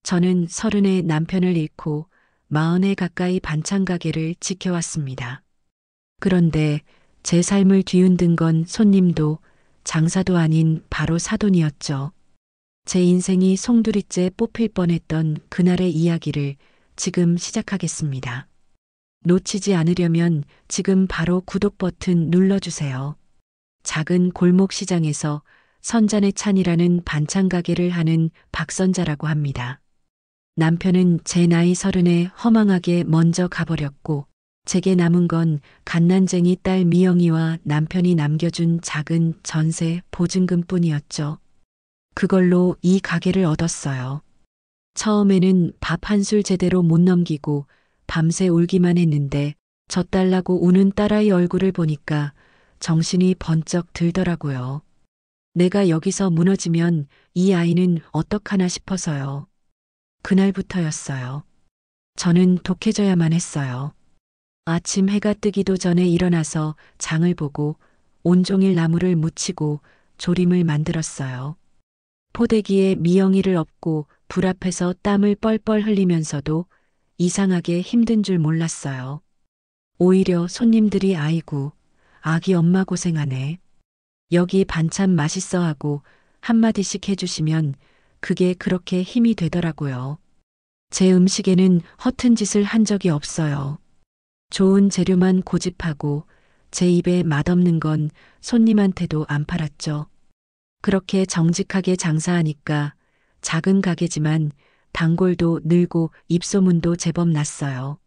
저는 30에 남편을 잃고 40에 가까이 반찬 가게를 지켜왔습니다. 그런데 제 삶을 뒤흔든 건 손님도 장사도 아닌 바로 사돈이었죠. 제 인생이 송두리째 뽑힐 뻔했던 그날의 이야기를 지금 시작하겠습니다. 놓치지 않으려면 지금 바로 구독 버튼 눌러주세요. 작은 골목 시장에서 선잔의 찬이라는 반찬 가게를 하는 박선자라고 합니다. 남편은 제 나이 30에 허망하게 먼저 가버렸고 제게 남은 건 갓난쟁이 딸 미영이와 남편이 남겨준 작은 전세 보증금뿐이었죠. 그걸로 이 가게를 얻었어요. 처음에는 밥 한 술 제대로 못 넘기고 밤새 울기만 했는데 젖달라고 우는 딸아이 얼굴을 보니까 정신이 번쩍 들더라고요. 내가 여기서 무너지면 이 아이는 어떡하나 싶어서요. 그날부터였어요. 저는 독해져야만 했어요. 아침 해가 뜨기도 전에 일어나서 장을 보고 온종일 나무를 묻히고 조림을 만들었어요. 포대기에 미영이를 엎고 불 앞에서 땀을 뻘뻘 흘리면서도 이상하게 힘든 줄 몰랐어요. 오히려 손님들이 아이고, 아기 엄마 고생하네. 여기 반찬 맛있어 하고 한마디씩 해주시면 그게 그렇게 힘이 되더라고요. 제 음식에는 허튼 짓을 한 적이 없어요. 좋은 재료만 고집하고 제 입에 맛없는 건 손님한테도 안 팔았죠. 그렇게 정직하게 장사하니까 작은 가게지만 단골도 늘고 입소문도 제법 났어요.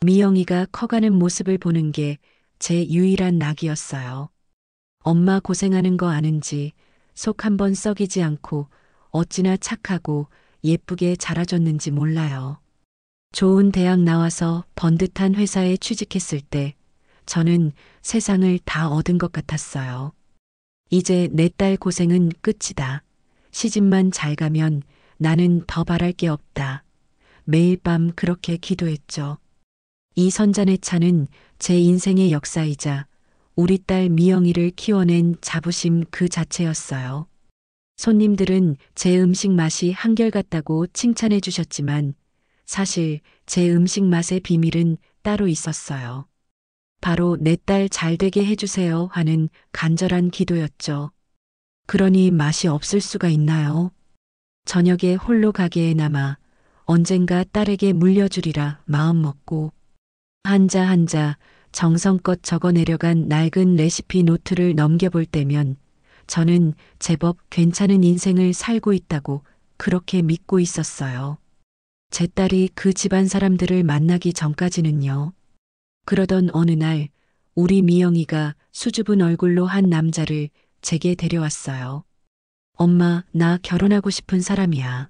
미영이가 커가는 모습을 보는 게 제 유일한 낙이었어요. 엄마 고생하는 거 아는지 속 한번 썩이지 않고 어찌나 착하고 예쁘게 자라줬는지 몰라요. 좋은 대학 나와서 번듯한 회사에 취직했을 때 저는 세상을 다 얻은 것 같았어요. 이제 내 딸 고생은 끝이다. 시집만 잘 가면 나는 더 바랄 게 없다. 매일 밤 그렇게 기도했죠. 이 선잔의 차는 제 인생의 역사이자 우리 딸 미영이를 키워낸 자부심 그 자체였어요. 손님들은 제 음식 맛이 한결같다고 칭찬해 주셨지만 사실 제 음식 맛의 비밀은 따로 있었어요. 바로 내 딸 잘 되게 해주세요 하는 간절한 기도였죠. 그러니 맛이 없을 수가 있나요? 저녁에 홀로 가게에 남아 언젠가 딸에게 물려주리라 마음먹고 한자 한자 정성껏 적어내려간 낡은 레시피 노트를 넘겨볼 때면 저는 제법 괜찮은 인생을 살고 있다고 그렇게 믿고 있었어요. 제 딸이 그 집안 사람들을 만나기 전까지는요. 그러던 어느 날 우리 미영이가 수줍은 얼굴로 한 남자를 제게 데려왔어요. 엄마, 나 결혼하고 싶은 사람이야.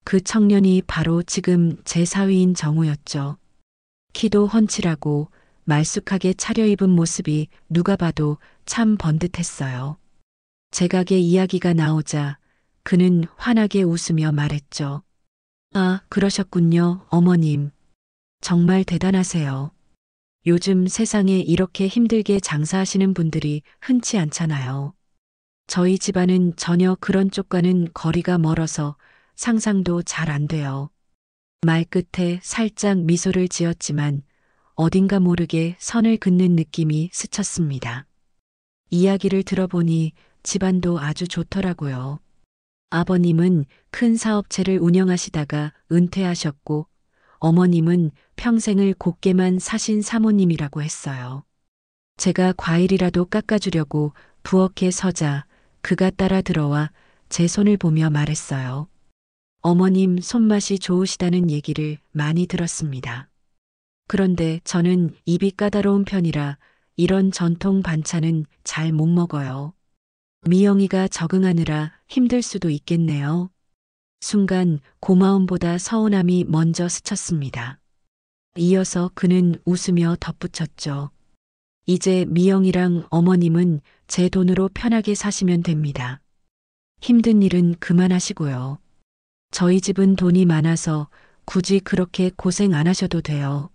그 청년이 바로 지금 제 사위인 정우였죠. 키도 훤칠하고 말쑥하게 차려입은 모습이 누가 봐도 참 번듯했어요. 제 가게 이야기가 나오자 그는 환하게 웃으며 말했죠. 아, 그러셨군요, 어머님. 정말 대단하세요. 요즘 세상에 이렇게 힘들게 장사하시는 분들이 흔치 않잖아요. 저희 집안은 전혀 그런 쪽과는 거리가 멀어서 상상도 잘 안 돼요. 말끝에 살짝 미소를 지었지만 어딘가 모르게 선을 긋는 느낌이 스쳤습니다. 이야기를 들어보니 집안도 아주 좋더라고요. 아버님은 큰 사업체를 운영하시다가 은퇴하셨고 어머님은 평생을 곱게만 사신 사모님이라고 했어요. 제가 과일이라도 깎아주려고 부엌에 서자 그가 따라 들어와 제 손을 보며 말했어요. 어머님 손맛이 좋으시다는 얘기를 많이 들었습니다. 그런데 저는 입이 까다로운 편이라 이런 전통 반찬은 잘 못 먹어요. 미영이가 적응하느라 힘들 수도 있겠네요. 순간 고마움보다 서운함이 먼저 스쳤습니다. 이어서 그는 웃으며 덧붙였죠. 이제 미영이랑 어머님은 제 돈으로 편하게 사시면 됩니다. 힘든 일은 그만하시고요. 저희 집은 돈이 많아서 굳이 그렇게 고생 안 하셔도 돼요.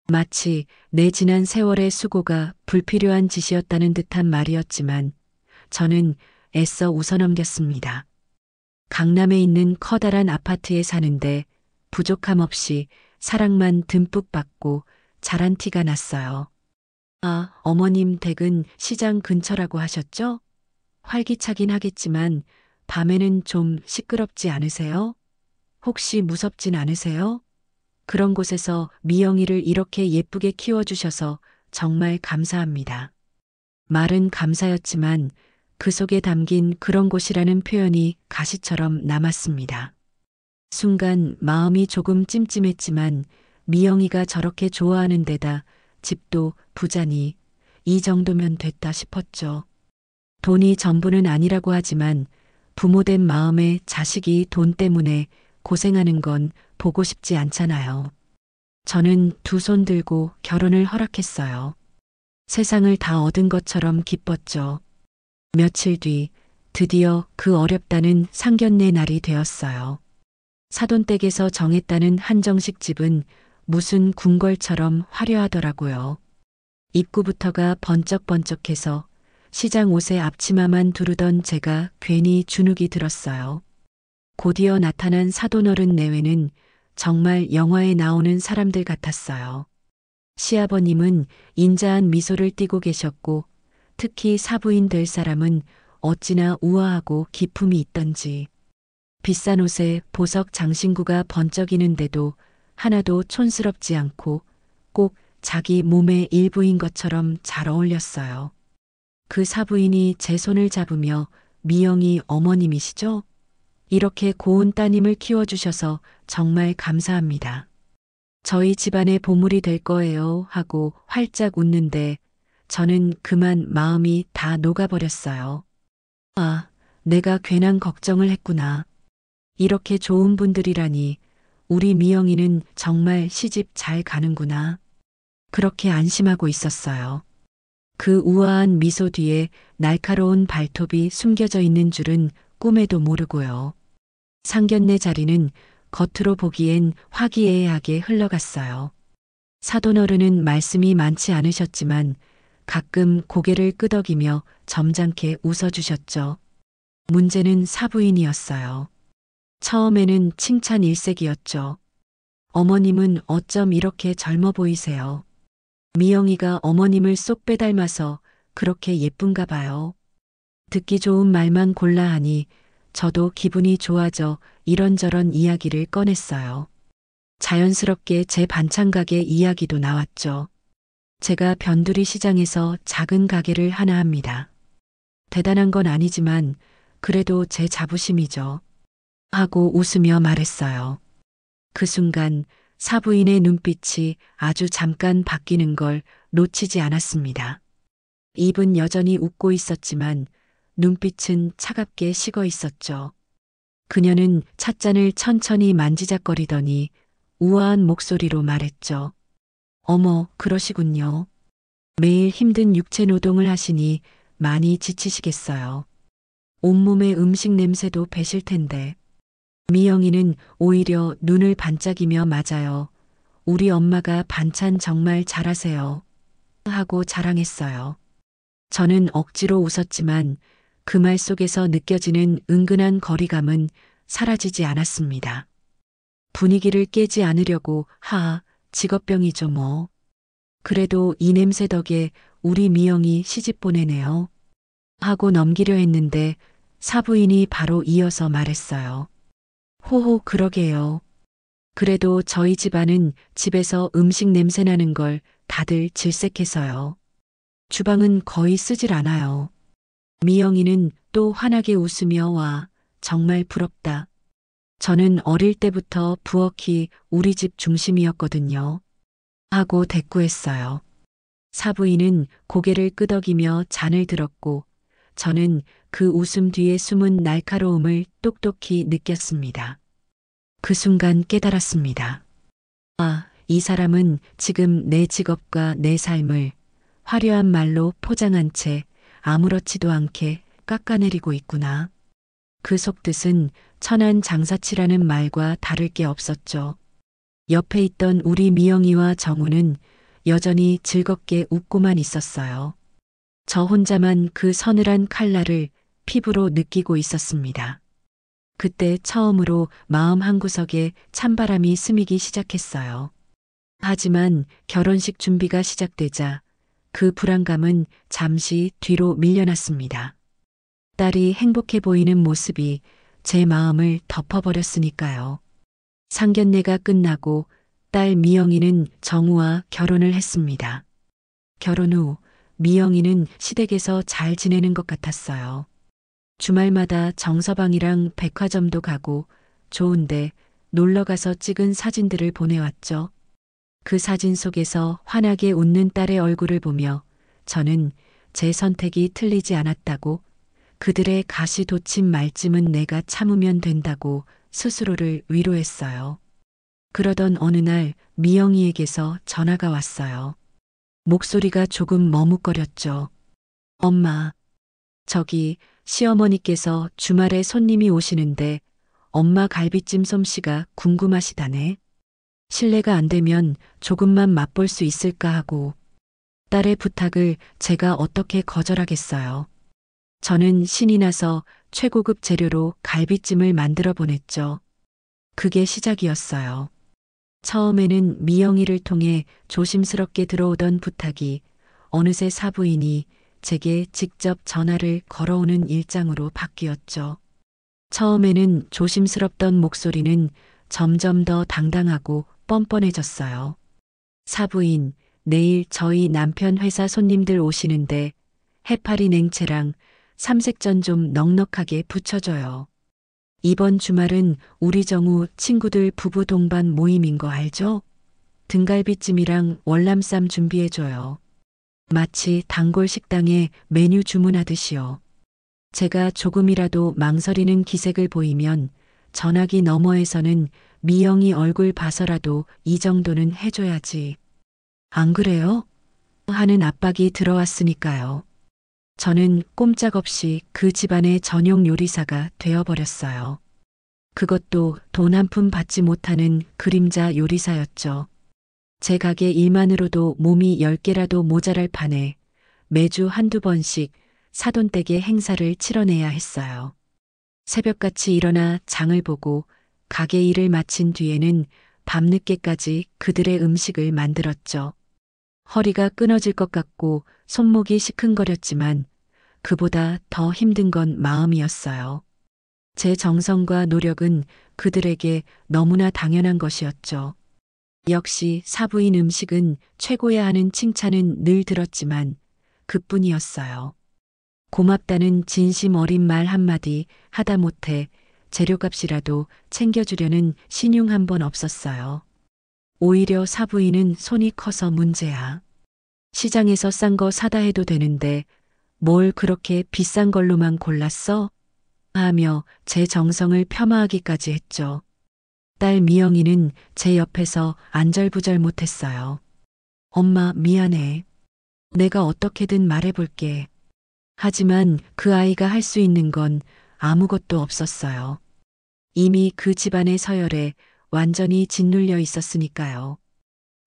마치 내 지난 세월의 수고가 불필요한 짓이었다는 듯한 말이었지만 저는 애써 웃어넘겼습니다. 강남에 있는 커다란 아파트에 사는데 부족함 없이 사랑만 듬뿍 받고 자란 티가 났어요. 아, 어머님 댁은 시장 근처라고 하셨죠? 활기차긴 하겠지만 밤에는 좀 시끄럽지 않으세요? 혹시 무섭진 않으세요? 그런 곳에서 미영이를 이렇게 예쁘게 키워주셔서 정말 감사합니다. 말은 감사였지만 그 속에 담긴 그런 곳이라는 표현이 가시처럼 남았습니다. 순간 마음이 조금 찜찜했지만 미영이가 저렇게 좋아하는 데다 집도 부자니 이 정도면 됐다 싶었죠. 돈이 전부는 아니라고 하지만 부모된 마음에 자식이 돈 때문에 고생하는 건 보고 싶지 않잖아요. 저는 두 손 들고 결혼을 허락했어요. 세상을 다 얻은 것처럼 기뻤죠. 며칠 뒤 드디어 그 어렵다는 상견례 날이 되었어요. 사돈댁에서 정했다는 한정식 집은 무슨 궁궐처럼 화려하더라고요. 입구부터가 번쩍번쩍해서 시장 옷에 앞치마만 두르던 제가 괜히 주눅이 들었어요. 곧이어 나타난 사돈어른 내외는 정말 영화에 나오는 사람들 같았어요. 시아버님은 인자한 미소를 띠고 계셨고 특히 사부인 될 사람은 어찌나 우아하고 기품이 있던지 비싼 옷에 보석 장신구가 번쩍이는데도 하나도 촌스럽지 않고 꼭 자기 몸의 일부인 것처럼 잘 어울렸어요. 그 사부인이 제 손을 잡으며 미영이 어머님이시죠? 이렇게 고운 따님을 키워주셔서 정말 감사합니다. 저희 집안의 보물이 될 거예요 하고 활짝 웃는데 저는 그만 마음이 다 녹아버렸어요. 아, 내가 괜한 걱정을 했구나. 이렇게 좋은 분들이라니 우리 미영이는 정말 시집 잘 가는구나. 그렇게 안심하고 있었어요. 그 우아한 미소 뒤에 날카로운 발톱이 숨겨져 있는 줄은 꿈에도 모르고요. 상견례 자리는 겉으로 보기엔 화기애애하게 흘러갔어요. 사돈어른은 말씀이 많지 않으셨지만 가끔 고개를 끄덕이며 점잖게 웃어주셨죠. 문제는 사부인이었어요. 처음에는 칭찬 일색이었죠. 어머님은 어쩜 이렇게 젊어 보이세요. 미영이가 어머님을 쏙 빼닮아서 그렇게 예쁜가 봐요. 듣기 좋은 말만 골라 하니 저도 기분이 좋아져 이런저런 이야기를 꺼냈어요. 자연스럽게 제 반찬 가게 이야기도 나왔죠. 제가 변두리 시장에서 작은 가게를 하나 합니다. 대단한 건 아니지만 그래도 제 자부심이죠. 하고 웃으며 말했어요. 그 순간 사부인의 눈빛이 아주 잠깐 바뀌는 걸 놓치지 않았습니다. 입은 여전히 웃고 있었지만 눈빛은 차갑게 식어 있었죠. 그녀는 찻잔을 천천히 만지작거리더니 우아한 목소리로 말했죠. 어머, 그러시군요. 매일 힘든 육체 노동을 하시니 많이 지치시겠어요. 온몸에 음식 냄새도 배실 텐데. 미영이는 오히려 눈을 반짝이며 맞아요. 우리 엄마가 반찬 정말 잘하세요. 하고 자랑했어요. 저는 억지로 웃었지만 그 말 속에서 느껴지는 은근한 거리감은 사라지지 않았습니다. 분위기를 깨지 않으려고 직업병이죠 뭐. 그래도 이 냄새 덕에 우리 미영이 시집 보내네요. 하고 넘기려 했는데 사부인이 바로 이어서 말했어요. 호호 그러게요. 그래도 저희 집안은 집에서 음식 냄새 나는 걸 다들 질색해서요. 주방은 거의 쓰질 않아요. 미영이는 또 환하게 웃으며 와, 정말 부럽다. 저는 어릴 때부터 부엌이 우리 집 중심이었거든요. 하고 대꾸했어요. 사부인은 고개를 끄덕이며 잔을 들었고 저는 그 웃음 뒤에 숨은 날카로움을 똑똑히 느꼈습니다. 그 순간 깨달았습니다. 아, 이 사람은 지금 내 직업과 내 삶을 화려한 말로 포장한 채 아무렇지도 않게 깎아내리고 있구나. 그 속뜻은 천한 장사치라는 말과 다를 게 없었죠. 옆에 있던 우리 미영이와 정우는 여전히 즐겁게 웃고만 있었어요. 저 혼자만 그 서늘한 칼날을 피부로 느끼고 있었습니다. 그때 처음으로 마음 한구석에 찬바람이 스미기 시작했어요. 하지만 결혼식 준비가 시작되자 그 불안감은 잠시 뒤로 밀려났습니다. 딸이 행복해 보이는 모습이 제 마음을 덮어버렸으니까요. 상견례가 끝나고 딸 미영이는 정우와 결혼을 했습니다. 결혼 후 미영이는 시댁에서 잘 지내는 것 같았어요. 주말마다 정서방이랑 백화점도 가고 좋은데 놀러 가서 찍은 사진들을 보내왔죠. 그 사진 속에서 환하게 웃는 딸의 얼굴을 보며 저는 제 선택이 틀리지 않았다고, 그들의 가시 돋친 말쯤은 내가 참으면 된다고 스스로를 위로했어요. 그러던 어느 날 미영이에게서 전화가 왔어요. 목소리가 조금 머뭇거렸죠. 엄마, 저기 시어머니께서 주말에 손님이 오시는데 엄마 갈비찜 솜씨가 궁금하시다네. 실례가 안 되면 조금만 맛볼 수 있을까 하고. 딸의 부탁을 제가 어떻게 거절하겠어요. 저는 신이 나서 최고급 재료로 갈비찜을 만들어 보냈죠. 그게 시작이었어요. 처음에는 미영이를 통해 조심스럽게 들어오던 부탁이 어느새 사부인이 제게 직접 전화를 걸어오는 일장으로 바뀌었죠. 처음에는 조심스럽던 목소리는 점점 더 당당하고 뻔뻔해졌어요. 사부인, 내일 저희 남편 회사 손님들 오시는데 해파리 냉채랑 삼색전 좀 넉넉하게 부쳐줘요. 이번 주말은 우리 정우 친구들 부부 동반 모임인 거 알죠? 등갈비찜이랑 월남쌈 준비해줘요. 마치 단골 식당에 메뉴 주문하듯이요. 제가 조금이라도 망설이는 기색을 보이면 전화기 너머에서는 미영이 얼굴 봐서라도 이 정도는 해줘야지. 안 그래요? 하는 압박이 들어왔으니까요. 저는 꼼짝없이 그 집안의 전용 요리사가 되어버렸어요. 그것도 돈 한 푼 받지 못하는 그림자 요리사였죠. 제 가게 일만으로도 몸이 10개라도 모자랄 판에 매주 한두 번씩 사돈댁의 행사를 치러내야 했어요. 새벽같이 일어나 장을 보고 가게 일을 마친 뒤에는 밤늦게까지 그들의 음식을 만들었죠. 허리가 끊어질 것 같고 손목이 시큰거렸지만 그보다 더 힘든 건 마음이었어요. 제 정성과 노력은 그들에게 너무나 당연한 것이었죠. 역시 사부인 음식은 최고야 하는 칭찬은 늘 들었지만 그뿐이었어요. 고맙다는 진심 어린 말 한마디 하다못해 재료값이라도 챙겨주려는 신용 한 번 없었어요. 오히려 사부인은 손이 커서 문제야. 시장에서 싼 거 사다 해도 되는데 뭘 그렇게 비싼 걸로만 골랐어? 하며 제 정성을 폄하하기까지 했죠. 딸 미영이는 제 옆에서 안절부절 못했어요. 엄마 미안해. 내가 어떻게든 말해볼게. 하지만 그 아이가 할 수 있는 건 아무것도 없었어요. 이미 그 집안의 서열에 완전히 짓눌려 있었으니까요.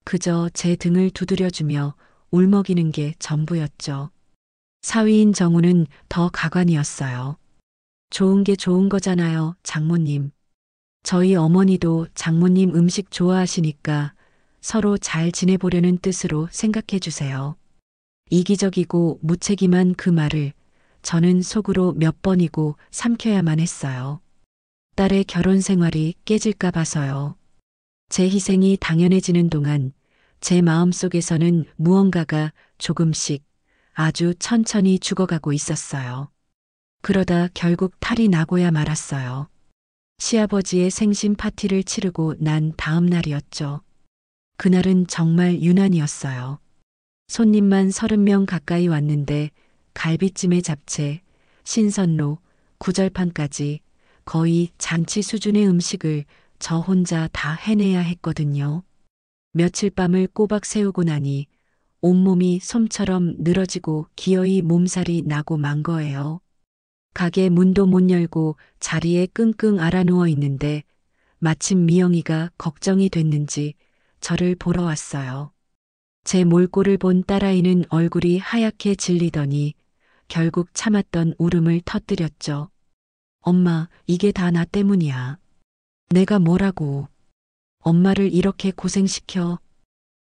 그저 제 등을 두드려주며 울먹이는 게 전부였죠. 사위인 정우는 더 가관이었어요. 좋은 게 좋은 거잖아요, 장모님. 저희 어머니도 장모님 음식 좋아하시니까 서로 잘 지내보려는 뜻으로 생각해 주세요. 이기적이고 무책임한 그 말을 저는 속으로 몇 번이고 삼켜야만 했어요. 딸의 결혼 생활이 깨질까 봐서요. 제 희생이 당연해지는 동안 제 마음속에서는 무언가가 조금씩 아주 천천히 죽어가고 있었어요. 그러다 결국 탈이 나고야 말았어요. 시아버지의 생신 파티를 치르고 난 다음 날이었죠. 그날은 정말 유난이었어요. 손님만 30명 가까이 왔는데 갈비찜에 잡채, 신선로, 구절판까지 거의 잔치 수준의 음식을 저 혼자 다 해내야 했거든요. 며칠 밤을 꼬박 세우고 나니 온몸이 솜처럼 늘어지고 기어이 몸살이 나고 만 거예요. 가게 문도 못 열고 자리에 끙끙 앓아 누워 있는데 마침 미영이가 걱정이 됐는지 저를 보러 왔어요. 제 몰골을 본 딸아이는 얼굴이 하얗게 질리더니 결국 참았던 울음을 터뜨렸죠. 엄마, 이게 다 나 때문이야. 내가 뭐라고. 엄마를 이렇게 고생시켜.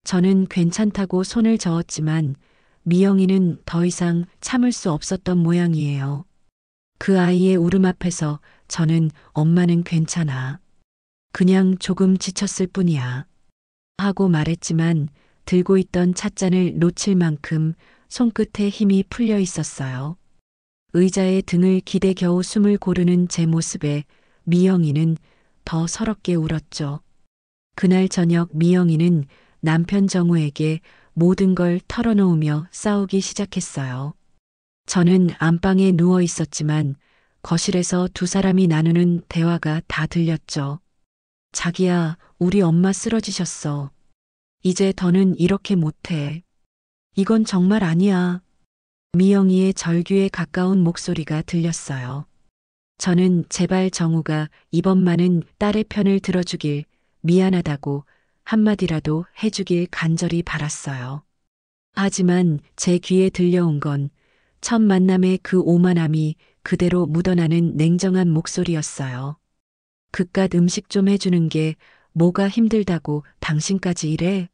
저는 괜찮다고 손을 저었지만 미영이는 더 이상 참을 수 없었던 모양이에요. 그 아이의 울음 앞에서 저는 엄마는 괜찮아. 그냥 조금 지쳤을 뿐이야. 하고 말했지만 들고 있던 찻잔을 놓칠 만큼 손끝에 힘이 풀려 있었어요. 의자에 등을 기대 겨우 숨을 고르는 제 모습에 미영이는 더 서럽게 울었죠. 그날 저녁 미영이는 남편 정우에게 모든 걸 털어놓으며 싸우기 시작했어요. 저는 안방에 누워 있었지만 거실에서 두 사람이 나누는 대화가 다 들렸죠. 자기야, 우리 엄마 쓰러지셨어. 이제 더는 이렇게 못해. 이건 정말 아니야. 미영이의 절규에 가까운 목소리가 들렸어요. 저는 제발 정우가 이번만은 딸의 편을 들어주길, 미안하다고 한마디라도 해주길 간절히 바랐어요. 하지만 제 귀에 들려온 건 첫 만남의 그 오만함이 그대로 묻어나는 냉정한 목소리였어요. 그깟 음식 좀 해주는 게 뭐가 힘들다고 당신까지 이래?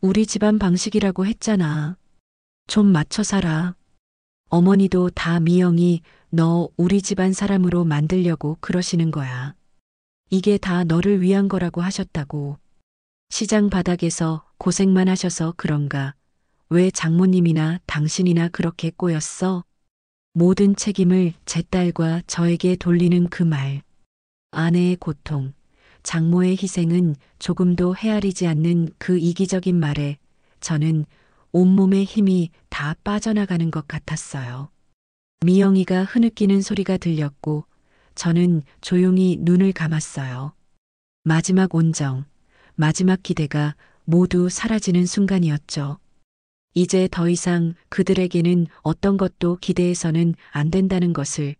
우리 집안 방식이라고 했잖아. 좀 맞춰 살아. 어머니도 다 미영이 너 우리 집안 사람으로 만들려고 그러시는 거야. 이게 다 너를 위한 거라고 하셨다고. 시장 바닥에서 고생만 하셔서 그런가. 왜 장모님이나 당신이나 그렇게 꼬였어? 모든 책임을 제 딸과 저에게 돌리는 그 말. 아내의 고통, 장모의 희생은 조금도 헤아리지 않는 그 이기적인 말에 저는 온몸의 힘이 다 빠져나가는 것 같았어요. 미영이가 흐느끼는 소리가 들렸고 저는 조용히 눈을 감았어요. 마지막 온정, 마지막 기대가 모두 사라지는 순간이었죠. 이제 더 이상 그들에게는 어떤 것도 기대해서는 안 된다는 것을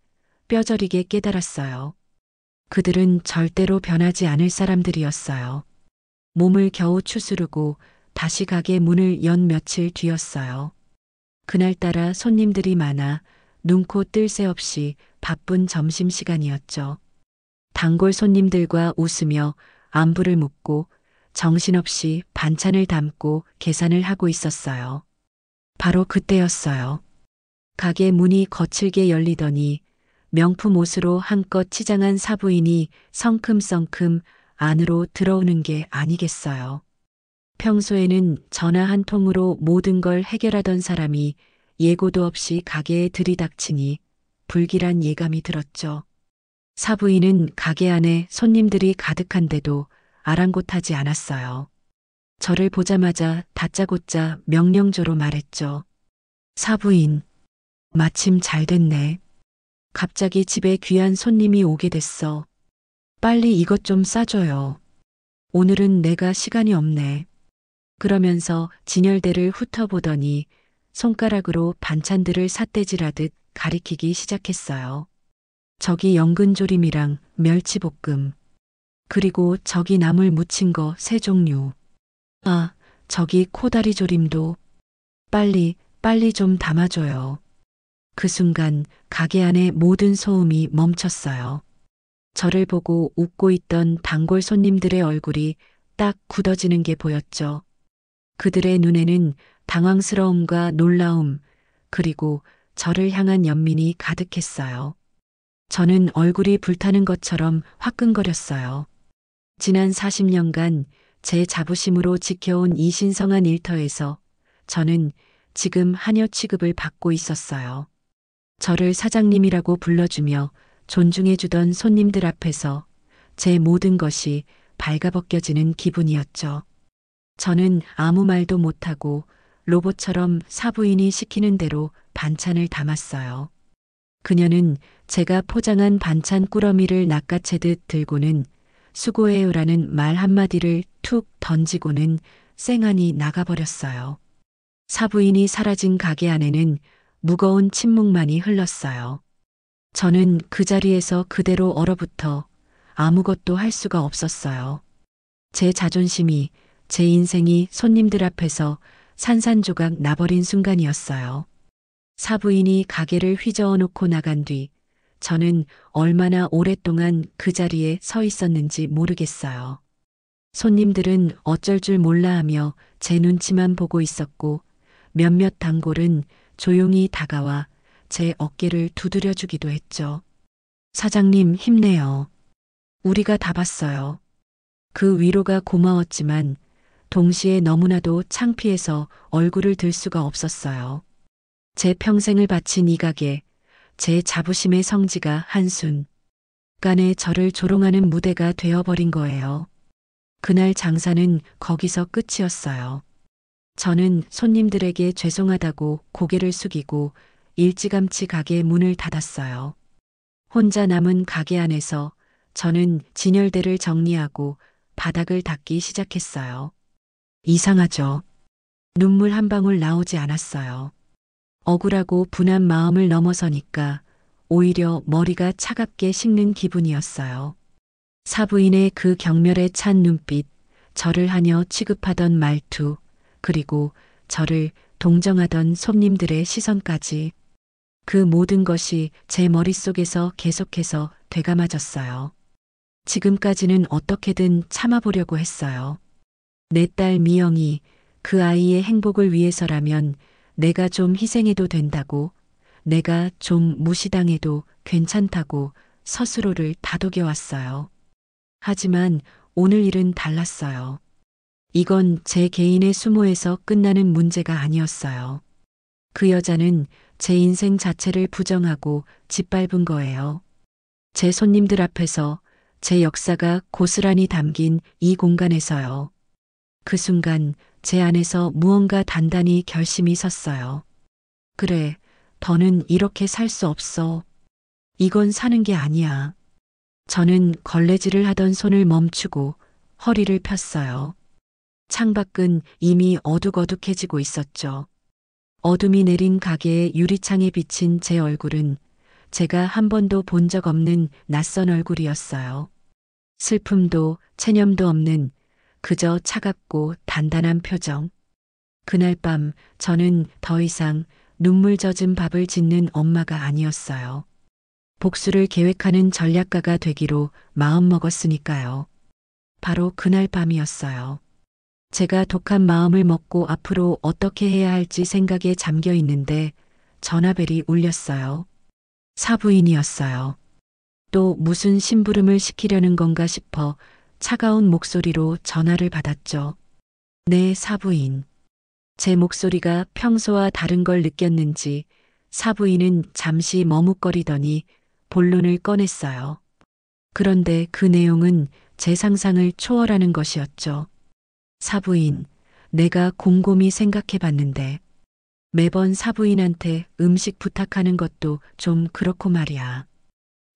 뼈저리게 깨달았어요. 그들은 절대로 변하지 않을 사람들이었어요. 몸을 겨우 추스르고 다시 가게 문을 연 며칠 뒤였어요. 그날따라 손님들이 많아 눈코 뜰 새 없이 바쁜 점심시간이었죠. 단골 손님들과 웃으며 안부를 묻고 정신없이 반찬을 담고 계산을 하고 있었어요. 바로 그때였어요. 가게 문이 거칠게 열리더니 명품 옷으로 한껏 치장한 사부인이 성큼성큼 안으로 들어오는 게 아니겠어요. 평소에는 전화 한 통으로 모든 걸 해결하던 사람이 예고도 없이 가게에 들이닥치니 불길한 예감이 들었죠. 사부인은 가게 안에 손님들이 가득한데도 아랑곳하지 않았어요. 저를 보자마자 다짜고짜 명령조로 말했죠. 사부인, 마침 잘 됐네. 갑자기 집에 귀한 손님이 오게 됐어. 빨리 이것 좀 싸줘요. 오늘은 내가 시간이 없네. 그러면서 진열대를 훑어보더니 손가락으로 반찬들을 삿대질하듯 가리키기 시작했어요. 저기 연근조림이랑 멸치볶음. 그리고 저기 나물 무친 거 3종류. 아, 저기 코다리 조림도. 빨리 좀 담아줘요. 그 순간 가게 안의 모든 소음이 멈췄어요. 저를 보고 웃고 있던 단골 손님들의 얼굴이 딱 굳어지는 게 보였죠. 그들의 눈에는 당황스러움과 놀라움, 그리고 저를 향한 연민이 가득했어요. 저는 얼굴이 불타는 것처럼 화끈거렸어요. 지난 40년간 제 자부심으로 지켜온 이 신성한 일터에서 저는 지금 하녀 취급을 받고 있었어요. 저를 사장님이라고 불러주며 존중해주던 손님들 앞에서 제 모든 것이 발가벗겨지는 기분이었죠. 저는 아무 말도 못하고 로봇처럼 사부인이 시키는 대로 반찬을 담았어요. 그녀는 제가 포장한 반찬 꾸러미를 낚아채듯 들고는 수고해요라는 말 한마디를 툭 던지고는 쌩하니 나가버렸어요. 사부인이 사라진 가게 안에는 무거운 침묵만이 흘렀어요. 저는 그 자리에서 그대로 얼어붙어 아무것도 할 수가 없었어요. 제 자존심이, 제 인생이 손님들 앞에서 산산조각 나버린 순간이었어요. 사부인이 가게를 휘저어 놓고 나간 뒤 저는 얼마나 오랫동안 그 자리에 서 있었는지 모르겠어요. 손님들은 어쩔 줄 몰라 하며 제 눈치만 보고 있었고 몇몇 단골은 조용히 다가와 제 어깨를 두드려 주기도 했죠. 사장님 힘내요. 우리가 다 봤어요. 그 위로가 고마웠지만 동시에 너무나도 창피해서 얼굴을 들 수가 없었어요. 제 평생을 바친 이 가게, 제 자부심의 성지가 한순간에 저를 조롱하는 무대가 되어버린 거예요. 그날 장사는 거기서 끝이었어요. 저는 손님들에게 죄송하다고 고개를 숙이고 일찌감치 가게 문을 닫았어요. 혼자 남은 가게 안에서 저는 진열대를 정리하고 바닥을 닦기 시작했어요. 이상하죠. 눈물 한 방울 나오지 않았어요. 억울하고 분한 마음을 넘어서니까 오히려 머리가 차갑게 식는 기분이었어요. 사부인의 그 경멸에 찬 눈빛, 저를 하녀 취급하던 말투, 그리고 저를 동정하던 손님들의 시선까지 그 모든 것이 제 머릿속에서 계속해서 되감아졌어요. 지금까지는 어떻게든 참아보려고 했어요. 내 딸 미영이 그 아이의 행복을 위해서라면 내가 좀 희생해도 된다고, 내가 좀 무시당해도 괜찮다고 스스로를 다독여왔어요. 하지만 오늘 일은 달랐어요. 이건 제 개인의 수모에서 끝나는 문제가 아니었어요. 그 여자는 제 인생 자체를 부정하고 짓밟은 거예요. 제 손님들 앞에서 제 역사가 고스란히 담긴 이 공간에서요. 그 순간 제 안에서 무언가 단단히 결심이 섰어요. 그래, 더는 이렇게 살 수 없어. 이건 사는 게 아니야. 저는 걸레질을 하던 손을 멈추고 허리를 폈어요. 창밖은 이미 어둑어둑해지고 있었죠. 어둠이 내린 가게의 유리창에 비친 제 얼굴은 제가 한 번도 본 적 없는 낯선 얼굴이었어요. 슬픔도 체념도 없는 그저 차갑고 단단한 표정. 그날 밤 저는 더 이상 눈물 젖은 밥을 짓는 엄마가 아니었어요. 복수를 계획하는 전략가가 되기로 마음먹었으니까요. 바로 그날 밤이었어요. 제가 독한 마음을 먹고 앞으로 어떻게 해야 할지 생각에 잠겨 있는데 전화벨이 울렸어요. 사부인이었어요. 또 무슨 심부름을 시키려는 건가 싶어 차가운 목소리로 전화를 받았죠. 네, 사부인. 제 목소리가 평소와 다른 걸 느꼈는지 사부인은 잠시 머뭇거리더니 본론을 꺼냈어요. 그런데 그 내용은 제 상상을 초월하는 것이었죠. 사부인, 내가 곰곰이 생각해 봤는데 매번 사부인한테 음식 부탁하는 것도 좀 그렇고 말이야.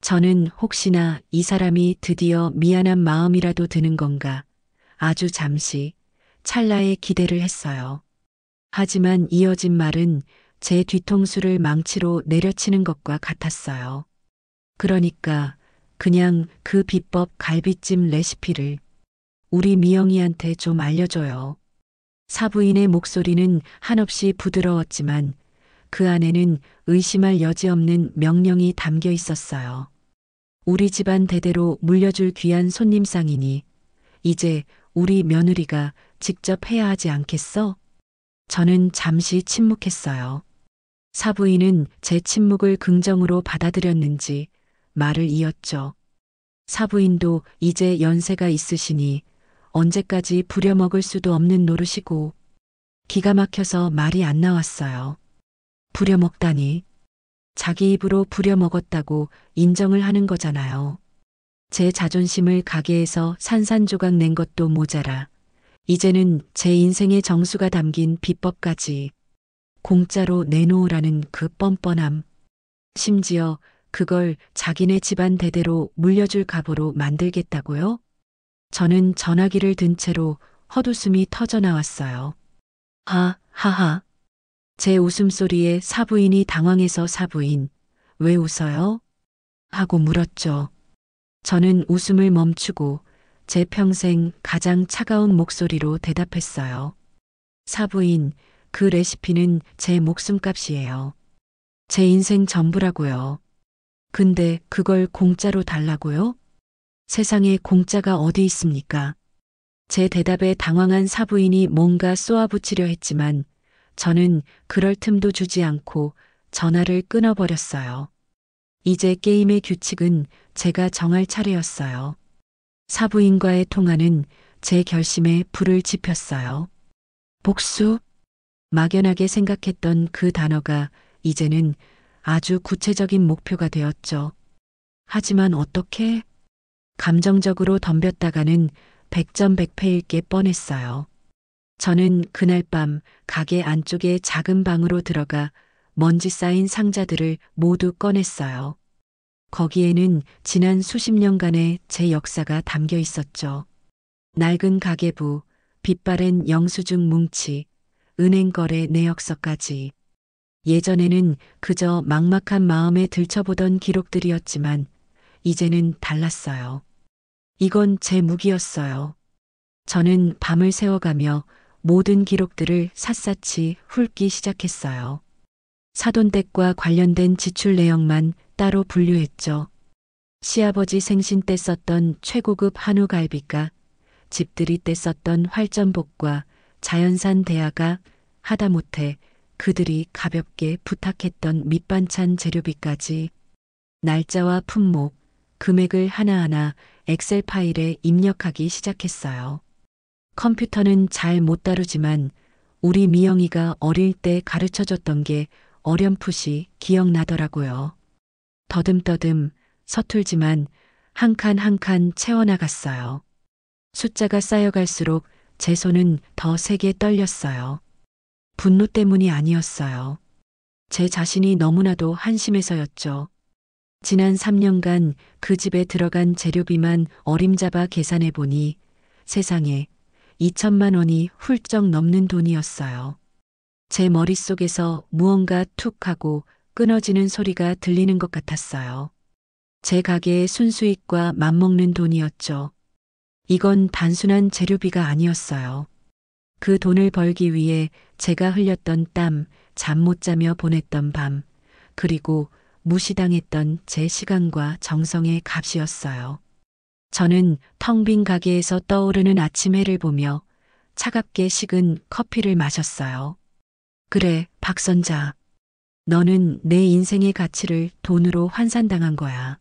저는 혹시나 이 사람이 드디어 미안한 마음이라도 드는 건가 아주 잠시 찰나의 기대를 했어요. 하지만 이어진 말은 제 뒤통수를 망치로 내려치는 것과 같았어요. 그러니까 그냥 그 비법 갈비찜 레시피를 우리 미영이한테 좀 알려줘요. 사부인의 목소리는 한없이 부드러웠지만 그 안에는 의심할 여지 없는 명령이 담겨 있었어요. 우리 집안 대대로 물려줄 귀한 손님상이니 이제 우리 며느리가 직접 해야 하지 않겠어? 저는 잠시 침묵했어요. 사부인은 제 침묵을 긍정으로 받아들였는지 말을 이었죠. 사부인도 이제 연세가 있으시니 언제까지 부려먹을 수도 없는 노릇이고 기가 막혀서 말이 안 나왔어요. 부려먹다니. 자기 입으로 부려먹었다고 인정을 하는 거잖아요. 제 자존심을 가게에서 산산조각 낸 것도 모자라 이제는 제 인생의 정수가 담긴 비법까지 공짜로 내놓으라는 그 뻔뻔함. 심지어 그걸 자기네 집안 대대로 물려줄 갑으로 만들겠다고요? 저는 전화기를 든 채로 헛웃음이 터져 나왔어요. 하하하. 제 웃음소리에 사부인이 당황해서 사부인, 왜 웃어요? 하고 물었죠. 저는 웃음을 멈추고 제 평생 가장 차가운 목소리로 대답했어요. 사부인, 그 레시피는 제 목숨값이에요. 제 인생 전부라고요. 근데 그걸 공짜로 달라고요? 세상에 공짜가 어디 있습니까? 제 대답에 당황한 사부인이 뭔가 쏘아붙이려 했지만 저는 그럴 틈도 주지 않고 전화를 끊어버렸어요. 이제 게임의 규칙은 제가 정할 차례였어요. 사부인과의 통화는 제 결심에 불을 지폈어요. 복수? 막연하게 생각했던 그 단어가 이제는 아주 구체적인 목표가 되었죠. 하지만 어떻게? 감정적으로 덤볐다가는 백전백패일 게 뻔했어요. 저는 그날 밤 가게 안쪽의 작은 방으로 들어가 먼지 쌓인 상자들을 모두 꺼냈어요. 거기에는 지난 수십 년간의 제 역사가 담겨 있었죠. 낡은 가계부, 빛바랜 영수증 뭉치, 은행 거래 내역서까지. 예전에는 그저 막막한 마음에 들춰보던 기록들이었지만 이제는 달랐어요. 이건 제 무기였어요. 저는 밤을 새워가며 모든 기록들을 샅샅이 훑기 시작했어요. 사돈댁과 관련된 지출 내역만 따로 분류했죠. 시아버지 생신 때 썼던 최고급 한우 갈비가, 집들이 때 썼던 활전복과 자연산 대하가, 하다못해 그들이 가볍게 부탁했던 밑반찬 재료비까지 날짜와 품목, 금액을 하나하나 엑셀 파일에 입력하기 시작했어요. 컴퓨터는 잘 못 다루지만 우리 미영이가 어릴 때 가르쳐줬던 게 어렴풋이 기억나더라고요. 더듬더듬 서툴지만 한 칸 한 칸 채워나갔어요. 숫자가 쌓여갈수록 제 손은 더 세게 떨렸어요. 분노 때문이 아니었어요. 제 자신이 너무나도 한심해서였죠. 지난 3년간 그 집에 들어간 재료비만 어림잡아 계산해 보니 세상에 2천만 원이 훌쩍 넘는 돈이었어요. 제 머릿속에서 무언가 툭 하고 끊어지는 소리가 들리는 것 같았어요. 제 가게의 순수익과 맞먹는 돈이었죠. 이건 단순한 재료비가 아니었어요. 그 돈을 벌기 위해 제가 흘렸던 땀, 잠 못 자며 보냈던 밤, 그리고 무시당했던 제 시간과 정성의 값이었어요. 저는 텅 빈 가게에서 떠오르는 아침 해를 보며 차갑게 식은 커피를 마셨어요. 그래, 박선자. 너는 내 인생의 가치를 돈으로 환산당한 거야.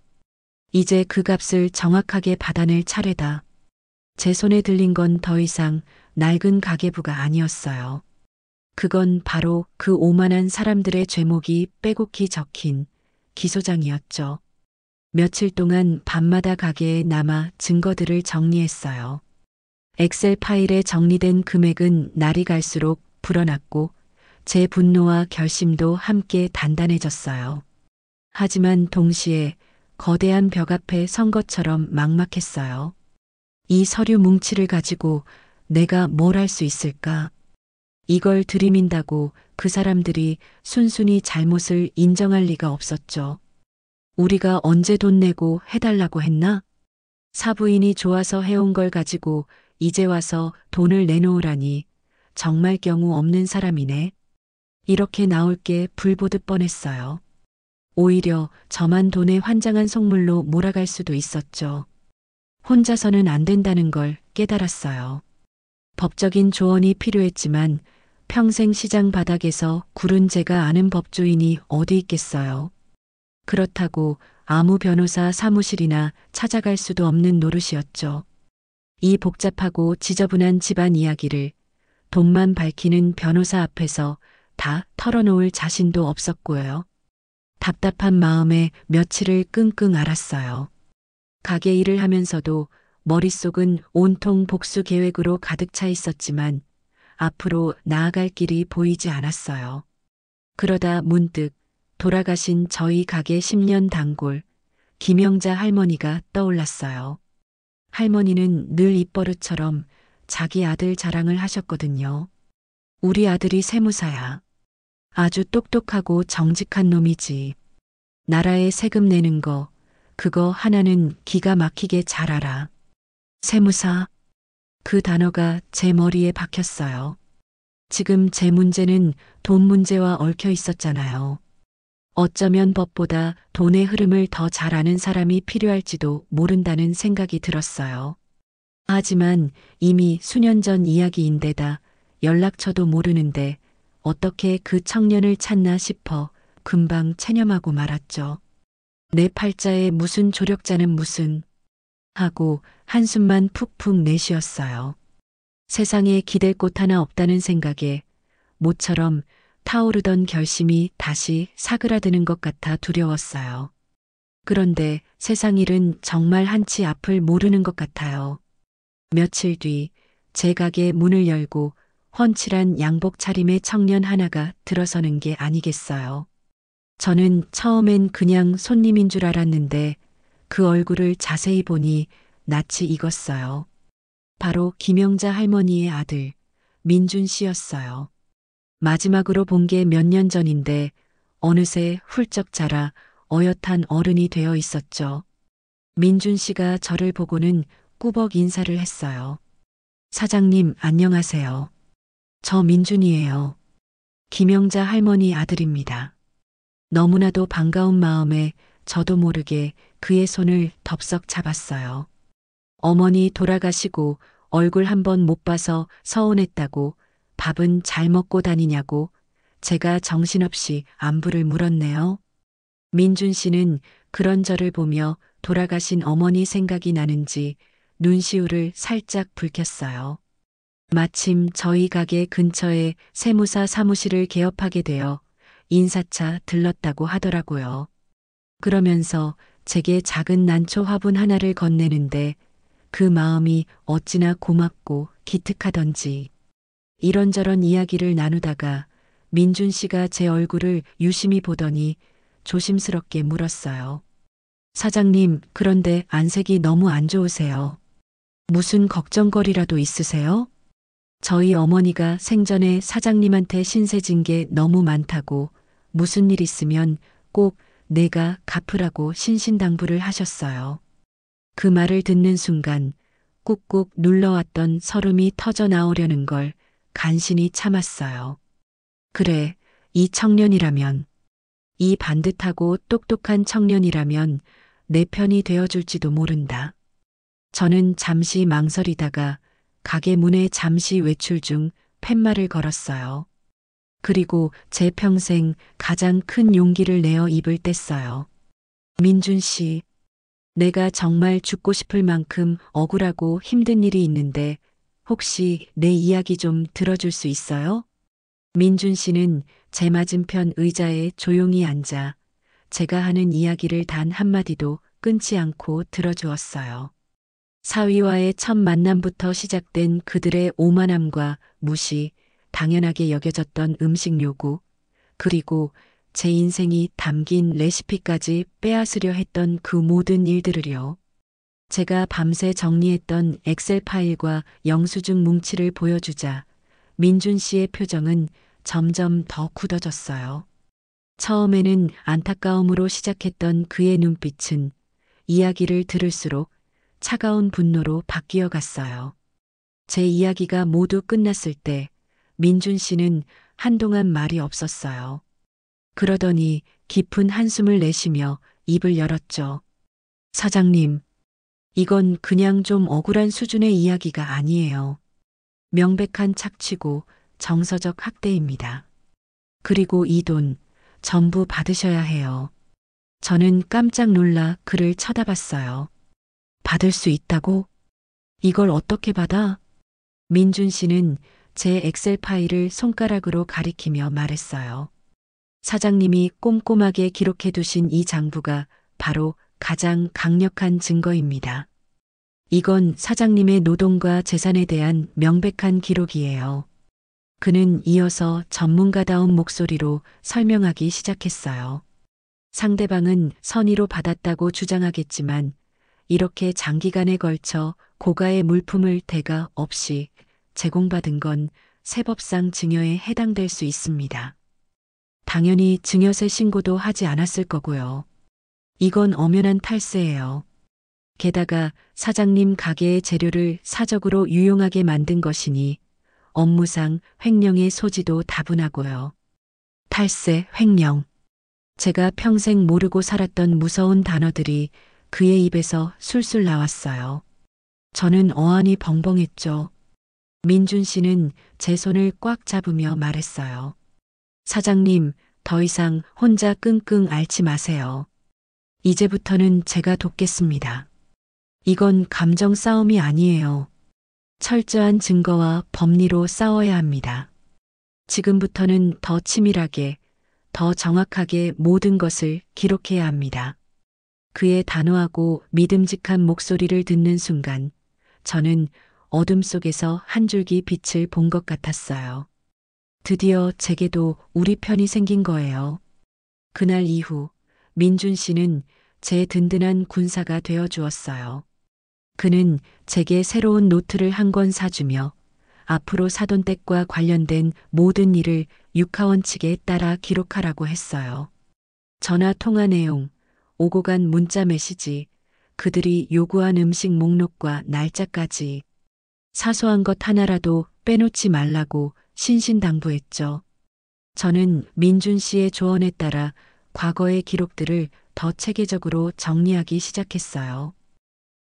이제 그 값을 정확하게 받아낼 차례다. 제 손에 들린 건 더 이상 낡은 가계부가 아니었어요. 그건 바로 그 오만한 사람들의 죄목이 빼곡히 적힌 기소장이었죠. 며칠 동안 밤마다 가게에 남아 증거들을 정리했어요. 엑셀 파일에 정리된 금액은 날이 갈수록 불어났고 제 분노와 결심도 함께 단단해졌어요. 하지만 동시에 거대한 벽 앞에 선 것처럼 막막했어요. 이 서류 뭉치를 가지고 내가 뭘 할 수 있을까? 이걸 들이민다고 그 사람들이 순순히 잘못을 인정할 리가 없었죠. 우리가 언제 돈 내고 해달라고 했나? 사부인이 좋아서 해온 걸 가지고 이제 와서 돈을 내놓으라니 정말 경우 없는 사람이네. 이렇게 나올 게 불보듯 뻔했어요. 오히려 저만 돈에 환장한 속물로 몰아갈 수도 있었죠. 혼자서는 안 된다는 걸 깨달았어요. 법적인 조언이 필요했지만 평생 시장 바닥에서 구른 제가 아는 법조인이 어디 있겠어요. 그렇다고 아무 변호사 사무실이나 찾아갈 수도 없는 노릇이었죠. 이 복잡하고 지저분한 집안 이야기를 돈만 밝히는 변호사 앞에서 다 털어놓을 자신도 없었고요. 답답한 마음에 며칠을 끙끙 앓았어요. 가게 일을 하면서도 머릿속은 온통 복수 계획으로 가득 차 있었지만 앞으로 나아갈 길이 보이지 않았어요. 그러다 문득 돌아가신 저희 가게 10년 단골 김영자 할머니가 떠올랐어요. 할머니는 늘 입버릇처럼 자기 아들 자랑을 하셨거든요. 우리 아들이 세무사야. 아주 똑똑하고 정직한 놈이지. 나라에 세금 내는 거, 그거 하나는 기가 막히게 잘 알아. 세무사. 그 단어가 제 머리에 박혔어요. 지금 제 문제는 돈 문제와 얽혀 있었잖아요. 어쩌면 법보다 돈의 흐름을 더 잘 아는 사람이 필요할지도 모른다는 생각이 들었어요. 하지만 이미 수년 전 이야기인데다 연락처도 모르는데 어떻게 그 청년을 찾나 싶어 금방 체념하고 말았죠. 내 팔자에 무슨 조력자는 무슨 하고 한숨만 푹푹 내쉬었어요. 세상에 기댈 곳 하나 없다는 생각에 모처럼 타오르던 결심이 다시 사그라드는 것 같아 두려웠어요. 그런데 세상 일은 정말 한치 앞을 모르는 것 같아요. 며칠 뒤 제 가게 문을 열고 훤칠한 양복 차림의 청년 하나가 들어서는 게 아니겠어요. 저는 처음엔 그냥 손님인 줄 알았는데 그 얼굴을 자세히 보니 낯이 익었어요. 바로 김영자 할머니의 아들 민준 씨였어요. 마지막으로 본 게 몇 년 전인데 어느새 훌쩍 자라 어엿한 어른이 되어 있었죠. 민준 씨가 저를 보고는 꾸벅 인사를 했어요. 사장님, 안녕하세요. 저 민준이에요. 김영자 할머니 아들입니다. 너무나도 반가운 마음에 저도 모르게 그의 손을 덥석 잡았어요. 어머니 돌아가시고 얼굴 한번 못 봐서 서운했다고 밥은 잘 먹고 다니냐고 제가 정신없이 안부를 물었네요. 민준 씨는 그런 저를 보며 돌아가신 어머니 생각이 나는지 눈시울을 살짝 붉혔어요. 마침 저희 가게 근처에 세무사 사무실을 개업하게 되어 인사차 들렀다고 하더라고요. 그러면서 제게 작은 난초 화분 하나를 건네는데 그 마음이 어찌나 고맙고 기특하던지. 이런저런 이야기를 나누다가 민준 씨가 제 얼굴을 유심히 보더니 조심스럽게 물었어요. 사장님, 그런데 안색이 너무 안 좋으세요. 무슨 걱정거리라도 있으세요? 저희 어머니가 생전에 사장님한테 신세진 게 너무 많다고 무슨 일 있으면 꼭 내가 갚으라고 신신당부를 하셨어요. 그 말을 듣는 순간 꾹꾹 눌러왔던 설움이 터져 나오려는 걸 간신히 참았어요. 그래, 이 청년이라면, 이 반듯하고 똑똑한 청년이라면 내 편이 되어줄지도 모른다. 저는 잠시 망설이다가 가게 문에 잠시 외출 중 팻말을 걸었어요. 그리고 제 평생 가장 큰 용기를 내어 입을 뗐어요. 민준 씨, 내가 정말 죽고 싶을 만큼 억울하고 힘든 일이 있는데 혹시 내 이야기 좀 들어줄 수 있어요? 민준 씨는 제 맞은편 의자에 조용히 앉아 제가 하는 이야기를 단 한마디도 끊지 않고 들어주었어요. 사위와의 첫 만남부터 시작된 그들의 오만함과 무시, 당연하게 여겨졌던 음식 요구, 그리고 제 인생이 담긴 레시피까지 빼앗으려 했던 그 모든 일들을요. 제가 밤새 정리했던 엑셀 파일과 영수증 뭉치를 보여주자 민준 씨의 표정은 점점 더 굳어졌어요. 처음에는 안타까움으로 시작했던 그의 눈빛은 이야기를 들을수록 차가운 분노로 바뀌어 갔어요. 제 이야기가 모두 끝났을 때 민준 씨는 한동안 말이 없었어요. 그러더니 깊은 한숨을 내쉬며 입을 열었죠. 사장님, 이건 그냥 좀 억울한 수준의 이야기가 아니에요. 명백한 착취고 정서적 학대입니다. 그리고 이 돈 전부 받으셔야 해요. 저는 깜짝 놀라 그를 쳐다봤어요. 받을 수 있다고? 이걸 어떻게 받아? 민준 씨는 제 엑셀 파일을 손가락으로 가리키며 말했어요. 사장님이 꼼꼼하게 기록해 두신 이 장부가 바로 가장 강력한 증거입니다. 이건 사장님의 노동과 재산에 대한 명백한 기록이에요. 그는 이어서 전문가다운 목소리로 설명하기 시작했어요. 상대방은 선의로 받았다고 주장하겠지만 이렇게 장기간에 걸쳐 고가의 물품을 대가 없이 제공받은 건 세법상 증여에 해당될 수 있습니다. 당연히 증여세 신고도 하지 않았을 거고요. 이건 엄연한 탈세예요. 게다가 사장님 가게의 재료를 사적으로 유용하게 만든 것이니 업무상 횡령의 소지도 다분하고요. 탈세, 횡령. 제가 평생 모르고 살았던 무서운 단어들이 그의 입에서 술술 나왔어요. 저는 어안이 벙벙했죠. 민준 씨는 제 손을 꽉 잡으며 말했어요. 사장님, 더 이상 혼자 끙끙 앓지 마세요. 이제부터는 제가 돕겠습니다. 이건 감정 싸움이 아니에요. 철저한 증거와 법리로 싸워야 합니다. 지금부터는 더 치밀하게, 더 정확하게 모든 것을 기록해야 합니다. 그의 단호하고 믿음직한 목소리를 듣는 순간 저는 어둠 속에서 한 줄기 빛을 본 것 같았어요. 드디어 제게도 우리 편이 생긴 거예요. 그날 이후 민준 씨는 제 든든한 군사가 되어 주었어요. 그는 제게 새로운 노트를 한 권 사주며 앞으로 사돈댁과 관련된 모든 일을 육하원 측에 따라 기록하라고 했어요. 전화 통화 내용, 오고 간 문자 메시지, 그들이 요구한 음식 목록과 날짜까지 사소한 것 하나라도 빼놓지 말라고 신신당부했죠. 저는 민준 씨의 조언에 따라 과거의 기록들을 더 체계적으로 정리하기 시작했어요.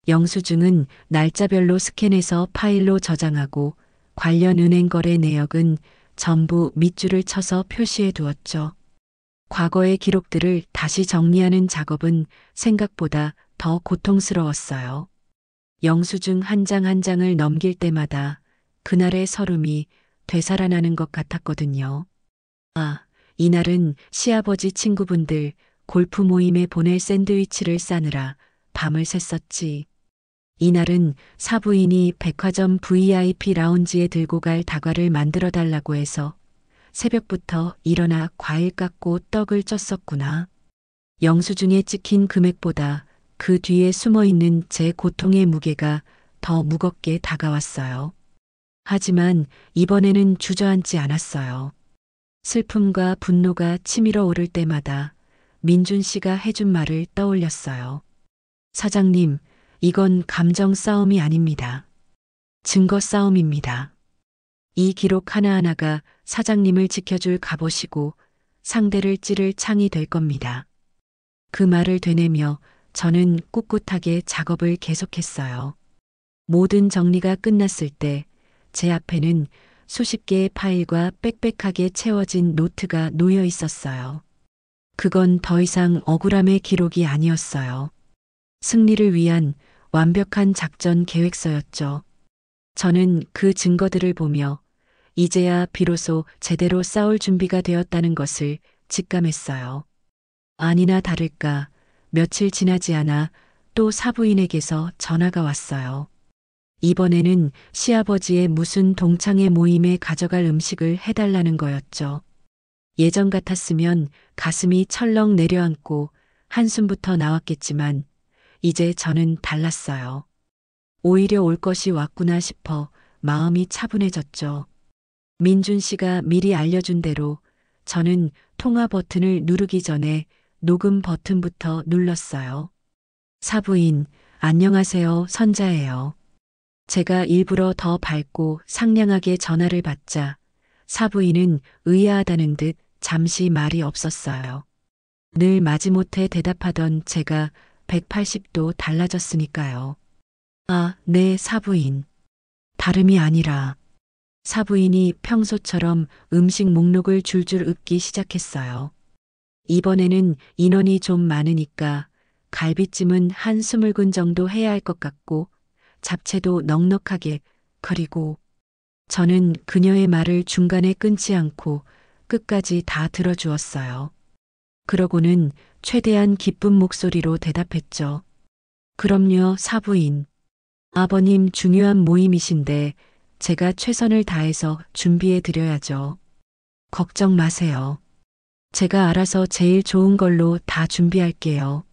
영수증은 날짜별로 스캔해서 파일로 저장하고 관련 은행 거래 내역은 전부 밑줄을 쳐서 표시해 두었죠. 과거의 기록들을 다시 정리하는 작업은 생각보다 더 고통스러웠어요. 영수증 한 장 한 장을 넘길 때마다 그날의 설움이 되살아나는 것 같았거든요. 아, 이날은 시아버지 친구분들 골프 모임에 보낼 샌드위치를 싸느라 밤을 샜었지. 이날은 사부인이 백화점 VIP 라운지에 들고 갈 다과를 만들어 달라고 해서 새벽부터 일어나 과일 깎고 떡을 쪘었구나. 영수증에 찍힌 금액보다 그 뒤에 숨어 있는 제 고통의 무게가 더 무겁게 다가왔어요. 하지만 이번에는 주저앉지 않았어요. 슬픔과 분노가 치밀어 오를 때마다 민준 씨가 해준 말을 떠올렸어요. 사장님, 이건 감정 싸움이 아닙니다. 증거 싸움입니다. 이 기록 하나하나가 사장님을 지켜줄 갑옷이고 상대를 찌를 창이 될 겁니다. 그 말을 되뇌며 저는 꿋꿋하게 작업을 계속했어요. 모든 정리가 끝났을 때 제 앞에는 수십 개의 파일과 빽빽하게 채워진 노트가 놓여 있었어요. 그건 더 이상 억울함의 기록이 아니었어요. 승리를 위한 완벽한 작전 계획서였죠. 저는 그 증거들을 보며 이제야 비로소 제대로 싸울 준비가 되었다는 것을 직감했어요. 아니나 다를까 며칠 지나지 않아 또 사부인에게서 전화가 왔어요. 이번에는 시아버지의 무슨 동창회 모임에 가져갈 음식을 해달라는 거였죠. 예전 같았으면 가슴이 철렁 내려앉고 한숨부터 나왔겠지만 이제 저는 달랐어요. 오히려 올 것이 왔구나 싶어 마음이 차분해졌죠. 민준 씨가 미리 알려준 대로 저는 통화 버튼을 누르기 전에 녹음 버튼부터 눌렀어요. 사부인, 안녕하세요, 선자예요. 제가 일부러 더 밝고 상냥하게 전화를 받자 사부인은 의아하다는 듯 잠시 말이 없었어요. 늘 마지못해 대답하던 제가 180도 달라졌으니까요. 아, 네, 사부인. 다름이 아니라 사부인이 평소처럼 음식 목록을 줄줄 읊기 시작했어요. 이번에는 인원이 좀 많으니까 갈비찜은 한 20근 정도 해야 할 것 같고 잡채도 넉넉하게, 그리고 저는 그녀의 말을 중간에 끊지 않고 끝까지 다 들어주었어요. 그러고는 최대한 기쁜 목소리로 대답했죠. 그럼요, 사부인. 아버님 중요한 모임이신데 제가 최선을 다해서 준비해 드려야죠. 걱정 마세요. 제가 알아서 제일 좋은 걸로 다 준비할게요.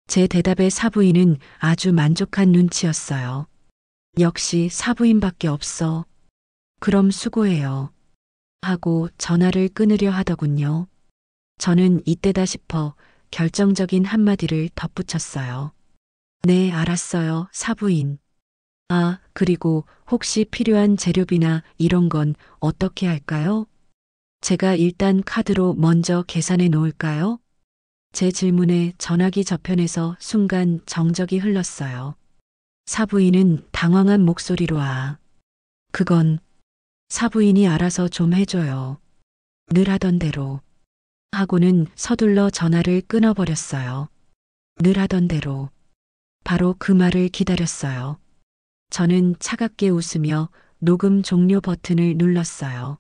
제 대답에 사부인은 아주 만족한 눈치였어요. 역시 사부인밖에 없어. 그럼 수고해요. 하고 전화를 끊으려 하더군요. 저는 이때다 싶어 결정적인 한마디를 덧붙였어요. 네, 알았어요, 사부인. 아, 그리고 혹시 필요한 재료비나 이런 건 어떻게 할까요? 제가 일단 카드로 먼저 계산해 놓을까요? 제 질문에 전화기 저편에서 순간 정적이 흘렀어요. 사부인은 당황한 목소리로 그건 사부인이 알아서 좀 해줘요. 늘 하던 대로. 하고는 서둘러 전화를 끊어버렸어요. 늘 하던 대로. 바로 그 말을 기다렸어요. 저는 차갑게 웃으며 녹음 종료 버튼을 눌렀어요.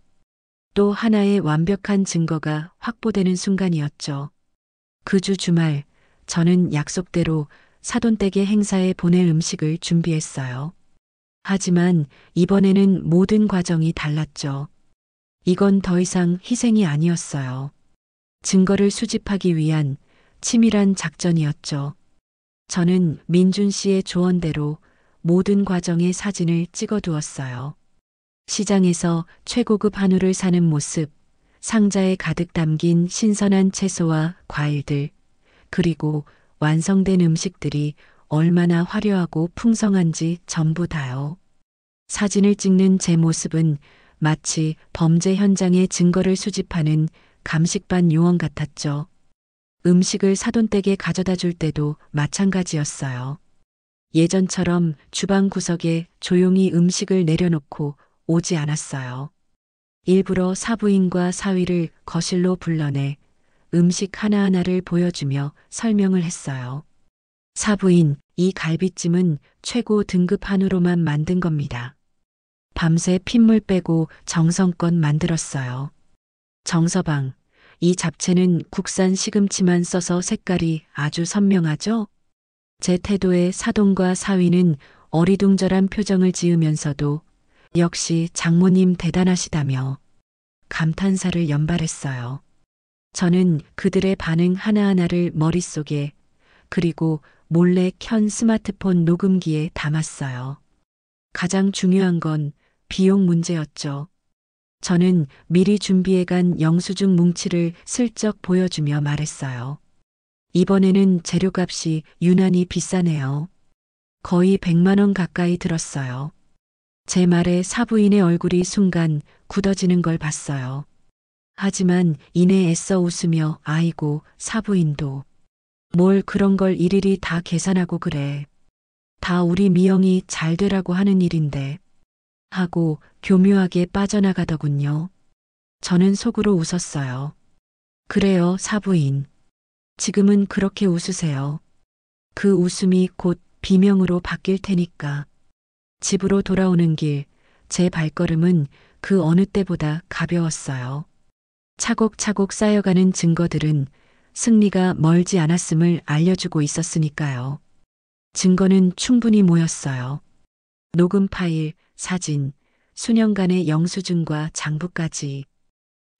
또 하나의 완벽한 증거가 확보되는 순간이었죠. 그 주 주말, 저는 약속대로 사돈댁의 행사에 보낼 음식을 준비했어요. 하지만 이번에는 모든 과정이 달랐죠. 이건 더 이상 희생이 아니었어요. 증거를 수집하기 위한 치밀한 작전이었죠. 저는 민준 씨의 조언대로 모든 과정의 사진을 찍어두었어요. 시장에서 최고급 한우를 사는 모습, 상자에 가득 담긴 신선한 채소와 과일들, 그리고 완성된 음식들이 얼마나 화려하고 풍성한지 전부 다요. 사진을 찍는 제 모습은 마치 범죄 현장의 증거를 수집하는 감식반 요원 같았죠. 음식을 사돈댁에 가져다 줄 때도 마찬가지였어요. 예전처럼 주방 구석에 조용히 음식을 내려놓고 오지 않았어요. 일부러 사부인과 사위를 거실로 불러내 음식 하나하나를 보여주며 설명을 했어요. 사부인, 이 갈비찜은 최고 등급 한우로만 만든 겁니다. 밤새 핏물 빼고 정성껏 만들었어요. 정서방, 이 잡채는 국산 시금치만 써서 색깔이 아주 선명하죠? 제 태도에 사돈과 사위는 어리둥절한 표정을 지으면서도 역시 장모님 대단하시다며 감탄사를 연발했어요. 저는 그들의 반응 하나하나를 머릿속에 그리고 몰래 켠 스마트폰 녹음기에 담았어요. 가장 중요한 건 비용 문제였죠. 저는 미리 준비해간 영수증 뭉치를 슬쩍 보여주며 말했어요. 이번에는 재료값이 유난히 비싸네요. 거의 100만 원 가까이 들었어요. 제 말에 사부인의 얼굴이 순간 굳어지는 걸 봤어요. 하지만 이내 애써 웃으며 아이고 사부인도 뭘 그런 걸 일일이 다 계산하고 그래. 다 우리 미영이 잘 되라고 하는 일인데 하고 교묘하게 빠져나가더군요. 저는 속으로 웃었어요. 그래요, 사부인. 지금은 그렇게 웃으세요. 그 웃음이 곧 비명으로 바뀔 테니까. 집으로 돌아오는 길, 제 발걸음은 그 어느 때보다 가벼웠어요. 차곡차곡 쌓여가는 증거들은 승리가 멀지 않았음을 알려주고 있었으니까요. 증거는 충분히 모였어요. 녹음 파일, 사진, 수년간의 영수증과 장부까지.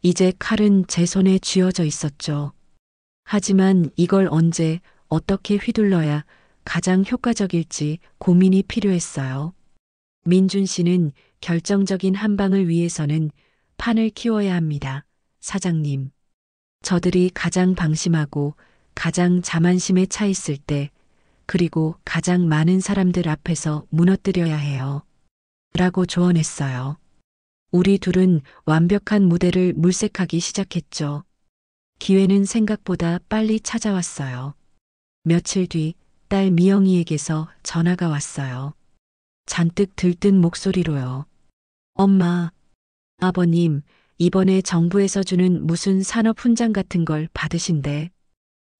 이제 칼은 제 손에 쥐어져 있었죠. 하지만 이걸 언제 어떻게 휘둘러야 가장 효과적일지 고민이 필요했어요. 민준 씨는 결정적인 한 방을 위해서는 판을 키워야 합니다. 사장님. 저들이 가장 방심하고 가장 자만심에 차 있을 때, 그리고 가장 많은 사람들 앞에서 무너뜨려야 해요. 라고 조언했어요. 우리 둘은 완벽한 무대를 물색하기 시작했죠. 기회는 생각보다 빨리 찾아왔어요. 며칠 뒤 딸 미영이에게서 전화가 왔어요. 잔뜩 들뜬 목소리로요. 엄마, 아버님, 이번에 정부에서 주는 무슨 산업 훈장 같은 걸 받으신대.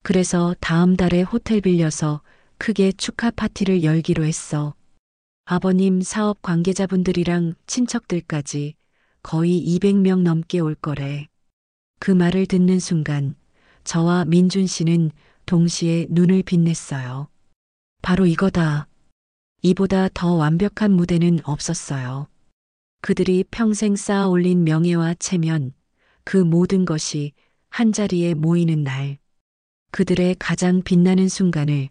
그래서 다음 달에 호텔 빌려서 크게 축하 파티를 열기로 했어. 아버님 사업 관계자분들이랑 친척들까지 거의 200명 넘게 올 거래. 그 말을 듣는 순간 저와 민준 씨는 동시에 눈을 빛냈어요. 바로 이거다. 이보다 더 완벽한 무대는 없었어요. 그들이 평생 쌓아 올린 명예와 체면, 그 모든 것이 한자리에 모이는 날. 그들의 가장 빛나는 순간을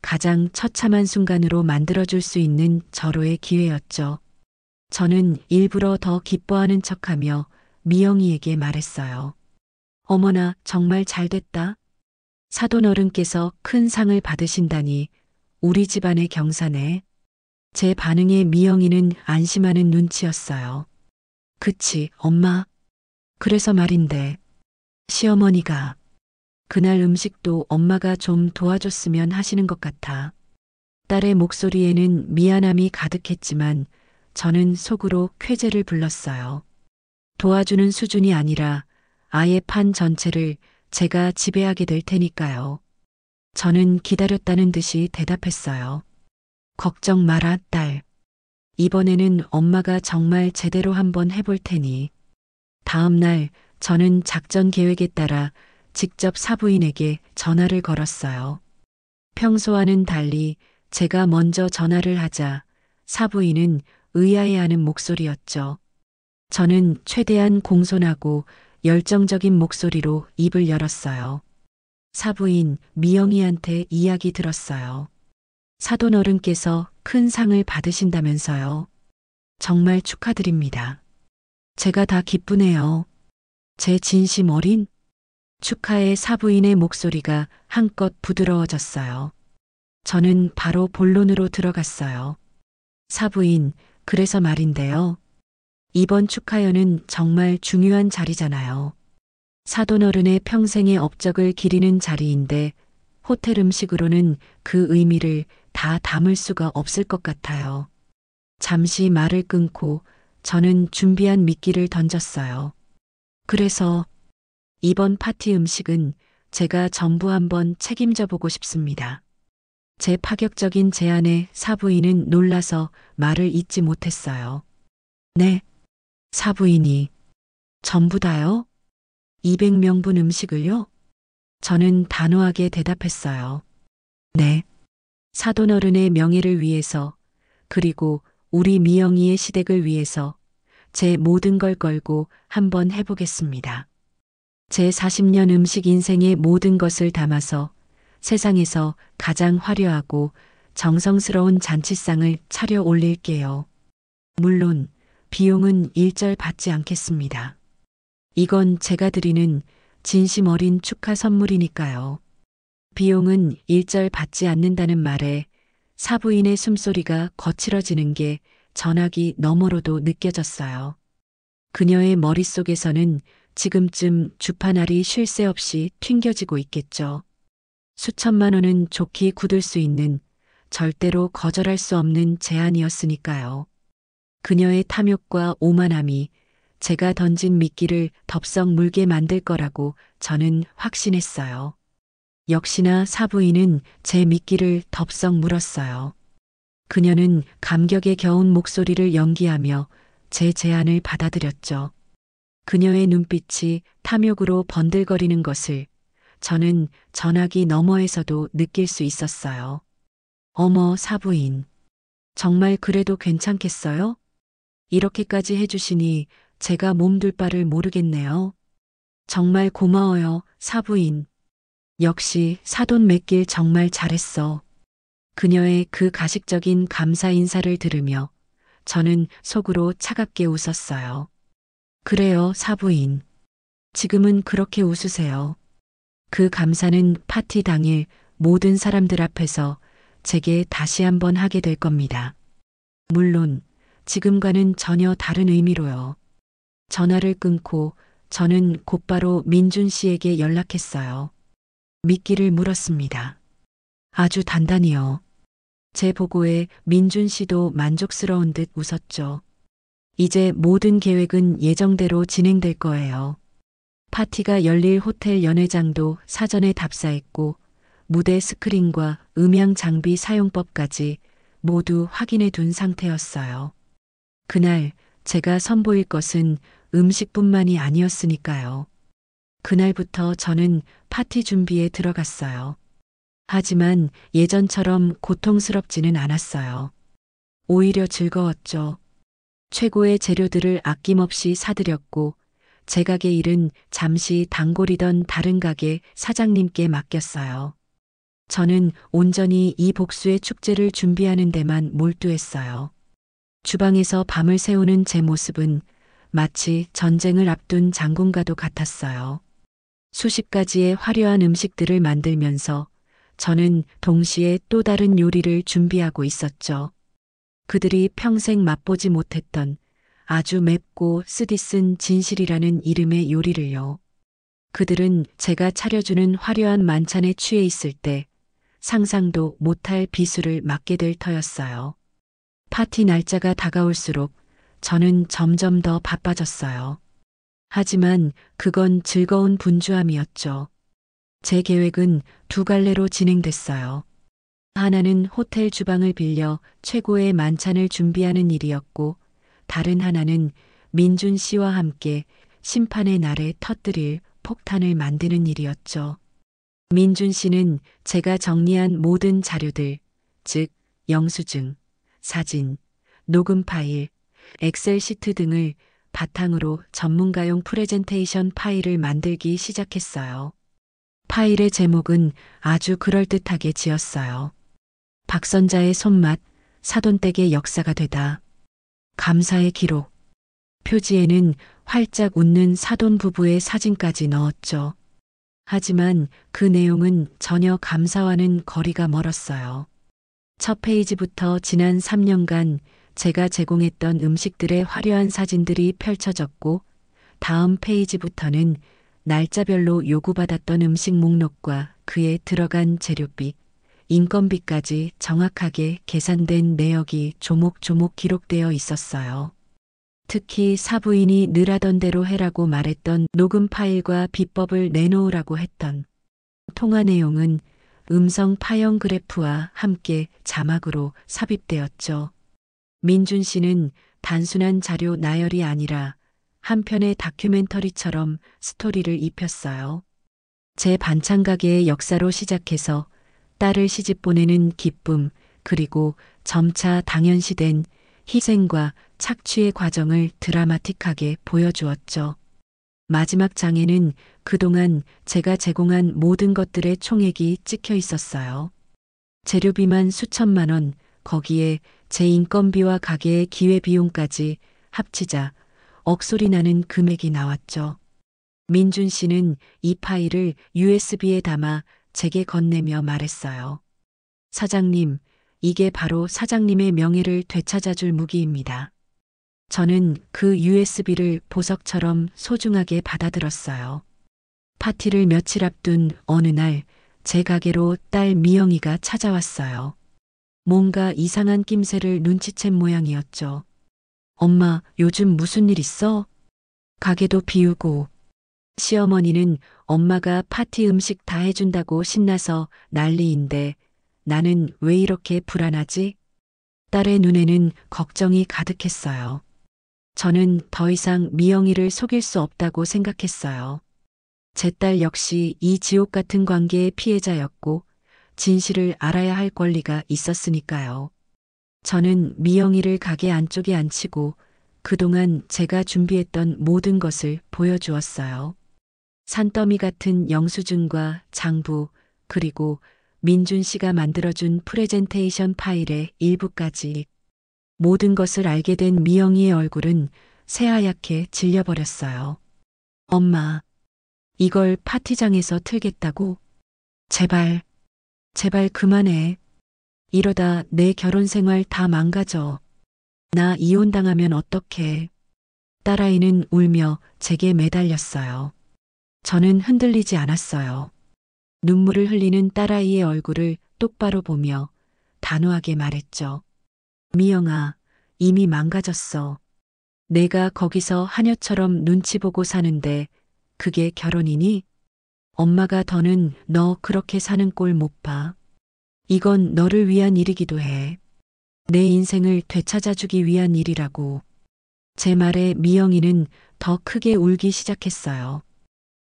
가장 처참한 순간으로 만들어줄 수 있는 절호의 기회였죠. 저는 일부러 더 기뻐하는 척하며 미영이에게 말했어요. 어머나, 정말 잘 됐다. 사돈 어른께서 큰 상을 받으신다니 우리 집안의 경사네. 제 반응에 미영이는 안심하는 눈치였어요. 그치, 엄마. 그래서 말인데, 시어머니가 그날 음식도 엄마가 좀 도와줬으면 하시는 것 같아. 딸의 목소리에는 미안함이 가득했지만 저는 속으로 쾌재를 불렀어요. 도와주는 수준이 아니라 아예 판 전체를 제가 지배하게 될 테니까요. 저는 기다렸다는 듯이 대답했어요. 걱정 마라, 딸. 이번에는 엄마가 정말 제대로 한번 해볼 테니. 다음 날 저는 작전 계획에 따라 직접 사부인에게 전화를 걸었어요. 평소와는 달리 제가 먼저 전화를 하자 사부인은 의아해하는 목소리였죠. 저는 최대한 공손하고 열정적인 목소리로 입을 열었어요. 사부인 미영이한테 이야기 들었어요. 사돈 어른께서 큰 상을 받으신다면서요. 정말 축하드립니다. 제가 다 기쁘네요. 제 진심 어린 축하의 사부인의 목소리가 한껏 부드러워졌어요. 저는 바로 본론으로 들어갔어요. 사부인, 그래서 말인데요. 이번 축하연은 정말 중요한 자리잖아요. 사돈 어른의 평생의 업적을 기리는 자리인데 호텔 음식으로는 그 의미를 다 담을 수가 없을 것 같아요. 잠시 말을 끊고 저는 준비한 미끼를 던졌어요. 그래서 이번 파티 음식은 제가 전부 한번 책임져 보고 싶습니다. 제 파격적인 제안에 사부인은 놀라서 말을 잇지 못했어요. 네, 사부인이 전부 다요? 200명분 음식을요? 저는 단호하게 대답했어요. 네. 사돈 어른의 명예를 위해서, 그리고 우리 미영이의 시댁을 위해서 제 모든 걸 걸고 한번 해보겠습니다. 제 40년 음식 인생의 모든 것을 담아서 세상에서 가장 화려하고 정성스러운 잔치상을 차려 올릴게요. 물론 비용은 일절 받지 않겠습니다. 이건 제가 드리는 진심 어린 축하 선물이니까요. 비용은 일절 받지 않는다는 말에 사부인의 숨소리가 거칠어지는 게 전화기 너머로도 느껴졌어요. 그녀의 머릿속에서는 지금쯤 주파날이 쉴 새 없이 튕겨지고 있겠죠. 수천만 원은 좋게 굳을 수 있는 절대로 거절할 수 없는 제안이었으니까요. 그녀의 탐욕과 오만함이 제가 던진 미끼를 덥석 물게 만들 거라고 저는 확신했어요. 역시나 사부인은 제 미끼를 덥석 물었어요. 그녀는 감격에 겨운 목소리를 연기하며 제 제안을 받아들였죠. 그녀의 눈빛이 탐욕으로 번들거리는 것을 저는 전화기 너머에서도 느낄 수 있었어요. 어머, 사부인. 정말 그래도 괜찮겠어요? 이렇게까지 해주시니 제가 몸둘 바를 모르겠네요. 정말 고마워요, 사부인. 역시 사돈 맺길 정말 잘했어. 그녀의 그 가식적인 감사 인사를 들으며 저는 속으로 차갑게 웃었어요. 그래요, 사부인. 지금은 그렇게 웃으세요. 그 감사는 파티 당일 모든 사람들 앞에서 제게 다시 한번 하게 될 겁니다. 물론 지금과는 전혀 다른 의미로요. 전화를 끊고 저는 곧바로 민준 씨에게 연락했어요. 미끼를 물었습니다. 아주 단단히요. 제 보고에 민준 씨도 만족스러운 듯 웃었죠. 이제 모든 계획은 예정대로 진행될 거예요. 파티가 열릴 호텔 연회장도 사전에 답사했고 무대 스크린과 음향 장비 사용법까지 모두 확인해 둔 상태였어요. 그날 제가 선보일 것은 음식뿐만이 아니었으니까요. 그날부터 저는 파티 준비에 들어갔어요. 하지만 예전처럼 고통스럽지는 않았어요. 오히려 즐거웠죠. 최고의 재료들을 아낌없이 사들였고 제 가게 일은 잠시 단골이던 다른 가게 사장님께 맡겼어요. 저는 온전히 이 복수의 축제를 준비하는 데만 몰두했어요. 주방에서 밤을 새우는 제 모습은 마치 전쟁을 앞둔 장군과도 같았어요. 수십 가지의 화려한 음식들을 만들면서 저는 동시에 또 다른 요리를 준비하고 있었죠. 그들이 평생 맛보지 못했던 아주 맵고 쓰디쓴 진실이라는 이름의 요리를요. 그들은 제가 차려주는 화려한 만찬에 취해 있을 때 상상도 못할 비수를 맞게 될 터였어요. 파티 날짜가 다가올수록 저는 점점 더 바빠졌어요. 하지만 그건 즐거운 분주함이었죠. 제 계획은 두 갈래로 진행됐어요. 하나는 호텔 주방을 빌려 최고의 만찬을 준비하는 일이었고, 다른 하나는 민준 씨와 함께 심판의 날에 터뜨릴 폭탄을 만드는 일이었죠. 민준 씨는 제가 정리한 모든 자료들, 즉, 영수증, 사진, 녹음 파일, 엑셀 시트 등을 바탕으로 전문가용 프레젠테이션 파일을 만들기 시작했어요. 파일의 제목은 아주 그럴듯하게 지었어요. 박선자의 손맛, 사돈댁의 역사가 되다. 감사의 기록. 표지에는 활짝 웃는 사돈 부부의 사진까지 넣었죠. 하지만 그 내용은 전혀 감사와는 거리가 멀었어요. 첫 페이지부터 지난 3년간 제가 제공했던 음식들의 화려한 사진들이 펼쳐졌고, 다음 페이지부터는 날짜별로 요구받았던 음식 목록과 그에 들어간 재료비, 인건비까지 정확하게 계산된 내역이 조목조목 기록되어 있었어요. 특히 사부인이 늘 하던 대로 해라고 말했던 녹음 파일과 비법을 내놓으라고 했던 통화 내용은 음성 파형 그래프와 함께 자막으로 삽입되었죠. 민준 씨는 단순한 자료 나열이 아니라 한 편의 다큐멘터리처럼 스토리를 입혔어요. 제 반찬 가게의 역사로 시작해서 딸을 시집 보내는 기쁨, 그리고 점차 당연시된 희생과 착취의 과정을 드라마틱하게 보여주었죠. 마지막 장에는 그동안 제가 제공한 모든 것들의 총액이 찍혀 있었어요. 재료비만 수천만 원, 거기에 제 인건비와 가게의 기회비용까지 합치자 억소리 나는 금액이 나왔죠. 민준 씨는 이 파일을 USB에 담아 제게 건네며 말했어요. 사장님, 이게 바로 사장님의 명예를 되찾아줄 무기입니다. 저는 그 USB를 보석처럼 소중하게 받아들었어요. 파티를 며칠 앞둔 어느 날 제 가게로 딸 미영이가 찾아왔어요. 뭔가 이상한 낌새를 눈치챈 모양이었죠. 엄마, 요즘 무슨 일 있어? 가게도 비우고. 시어머니는 엄마가 파티 음식 다 해준다고 신나서 난리인데 나는 왜 이렇게 불안하지? 딸의 눈에는 걱정이 가득했어요. 저는 더 이상 미영이를 속일 수 없다고 생각했어요. 제 딸 역시 이 지옥 같은 관계의 피해자였고 진실을 알아야 할 권리가 있었으니까요. 저는 미영이를 가게 안쪽에 앉히고 그동안 제가 준비했던 모든 것을 보여주었어요. 산더미 같은 영수증과 장부, 그리고 민준 씨가 만들어준 프레젠테이션 파일의 일부까지. 모든 것을 알게 된 미영이의 얼굴은 새하얗게 질려버렸어요. 엄마, 이걸 파티장에서 틀겠다고? 제발, 제발 그만해. 이러다 내 결혼 생활 다 망가져. 나 이혼당하면 어떡해. 딸아이는 울며 제게 매달렸어요. 저는 흔들리지 않았어요. 눈물을 흘리는 딸아이의 얼굴을 똑바로 보며 단호하게 말했죠. 미영아, 이미 망가졌어. 내가 거기서 하녀처럼 눈치 보고 사는데 그게 결혼이니? 엄마가 더는 너 그렇게 사는 꼴 못 봐. 이건 너를 위한 일이기도 해. 내 인생을 되찾아주기 위한 일이라고. 제 말에 미영이는 더 크게 울기 시작했어요.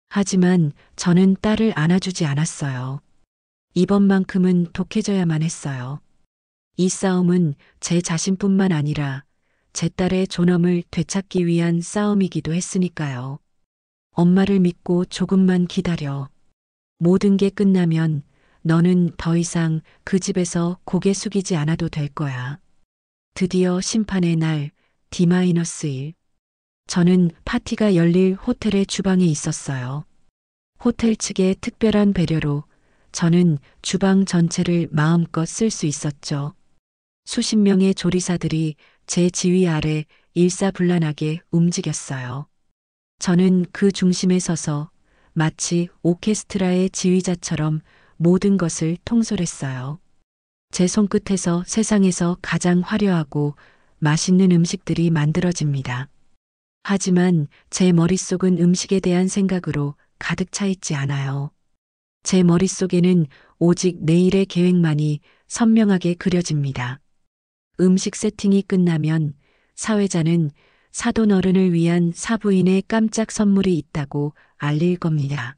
하지만 저는 딸을 안아주지 않았어요. 이번만큼은 독해져야만 했어요. 이 싸움은 제 자신뿐만 아니라 제 딸의 존엄을 되찾기 위한 싸움이기도 했으니까요. 엄마를 믿고 조금만 기다려. 모든 게 끝나면 너는 더 이상 그 집에서 고개 숙이지 않아도 될 거야. 드디어 심판의 날 D-1. 저는 파티가 열릴 호텔의 주방에 있었어요. 호텔 측의 특별한 배려로 저는 주방 전체를 마음껏 쓸 수 있었죠. 수십 명의 조리사들이 제 지휘 아래 일사불란하게 움직였어요. 저는 그 중심에 서서 마치 오케스트라의 지휘자처럼 모든 것을 통솔했어요. 제 손끝에서 세상에서 가장 화려하고 맛있는 음식들이 만들어집니다. 하지만 제 머릿속은 음식에 대한 생각으로 가득 차 있지 않아요. 제 머릿속에는 오직 내일의 계획만이 선명하게 그려집니다. 음식 세팅이 끝나면 사회자는 사돈 어른을 위한 사부인의 깜짝 선물이 있다고 알릴 겁니다.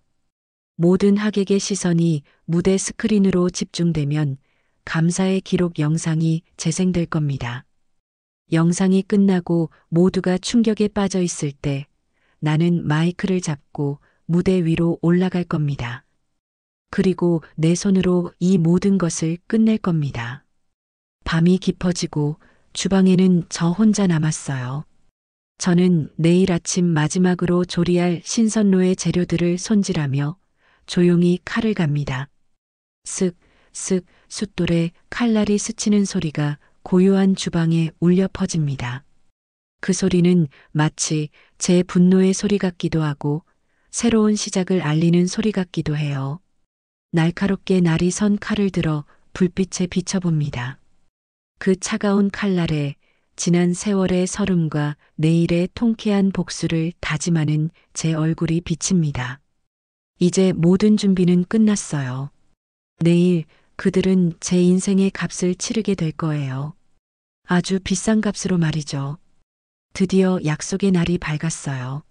모든 하객의 시선이 무대 스크린으로 집중되면 감사의 기록 영상이 재생될 겁니다. 영상이 끝나고 모두가 충격에 빠져 있을 때 나는 마이크를 잡고 무대 위로 올라갈 겁니다. 그리고 내 손으로 이 모든 것을 끝낼 겁니다. 밤이 깊어지고 주방에는 저 혼자 남았어요. 저는 내일 아침 마지막으로 조리할 신선로의 재료들을 손질하며 조용히 칼을 갑니다. 쓱, 쓱 숫돌에 칼날이 스치는 소리가 고요한 주방에 울려 퍼집니다. 그 소리는 마치 제 분노의 소리 같기도 하고 새로운 시작을 알리는 소리 같기도 해요. 날카롭게 날이 선 칼을 들어 불빛에 비춰봅니다. 그 차가운 칼날에 지난 세월의 서름과 내일의 통쾌한 복수를 다짐하는 제 얼굴이 비칩니다. 이제 모든 준비는 끝났어요. 내일 그들은 제 인생의 값을 치르게 될 거예요. 아주 비싼 값으로 말이죠. 드디어 약속의 날이 밝았어요.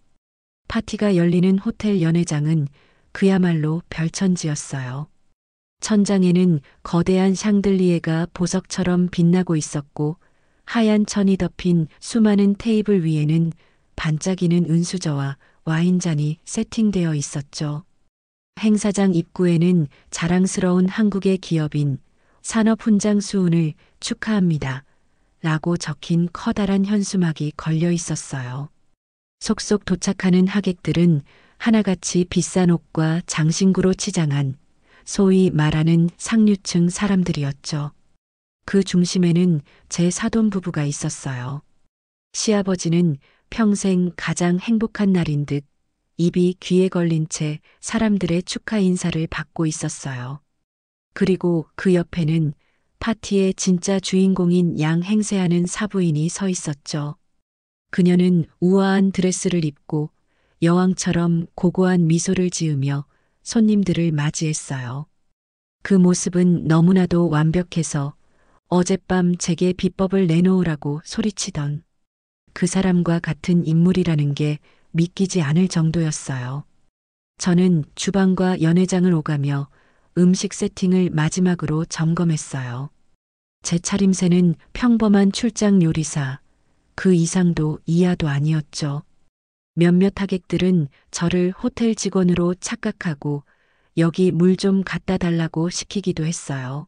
파티가 열리는 호텔 연회장은 그야말로 별천지였어요. 천장에는 거대한 샹들리에가 보석처럼 빛나고 있었고 하얀 천이 덮인 수많은 테이블 위에는 반짝이는 은수저와 와인잔이 세팅되어 있었죠. 행사장 입구에는 자랑스러운 한국의 기업인 산업훈장수훈을 축하합니다. 라고 적힌 커다란 현수막이 걸려 있었어요. 속속 도착하는 하객들은 하나같이 비싼 옷과 장신구로 치장한 소위 말하는 상류층 사람들이었죠. 그 중심에는 제 사돈 부부가 있었어요. 시아버지는 평생 가장 행복한 날인 듯 입이 귀에 걸린 채 사람들의 축하 인사를 받고 있었어요. 그리고 그 옆에는 파티의 진짜 주인공인 양 행세하는 사부인이 서 있었죠. 그녀는 우아한 드레스를 입고 여왕처럼 고고한 미소를 지으며 손님들을 맞이했어요. 그 모습은 너무나도 완벽해서 어젯밤 제게 비법을 내놓으라고 소리치던 그 사람과 같은 인물이라는 게 믿기지 않을 정도였어요. 저는 주방과 연회장을 오가며 음식 세팅을 마지막으로 점검했어요. 제 차림새는 평범한 출장 요리사, 그 이상도 이하도 아니었죠. 몇몇 하객들은 저를 호텔 직원으로 착각하고 여기 물 좀 갖다 달라고 시키기도 했어요.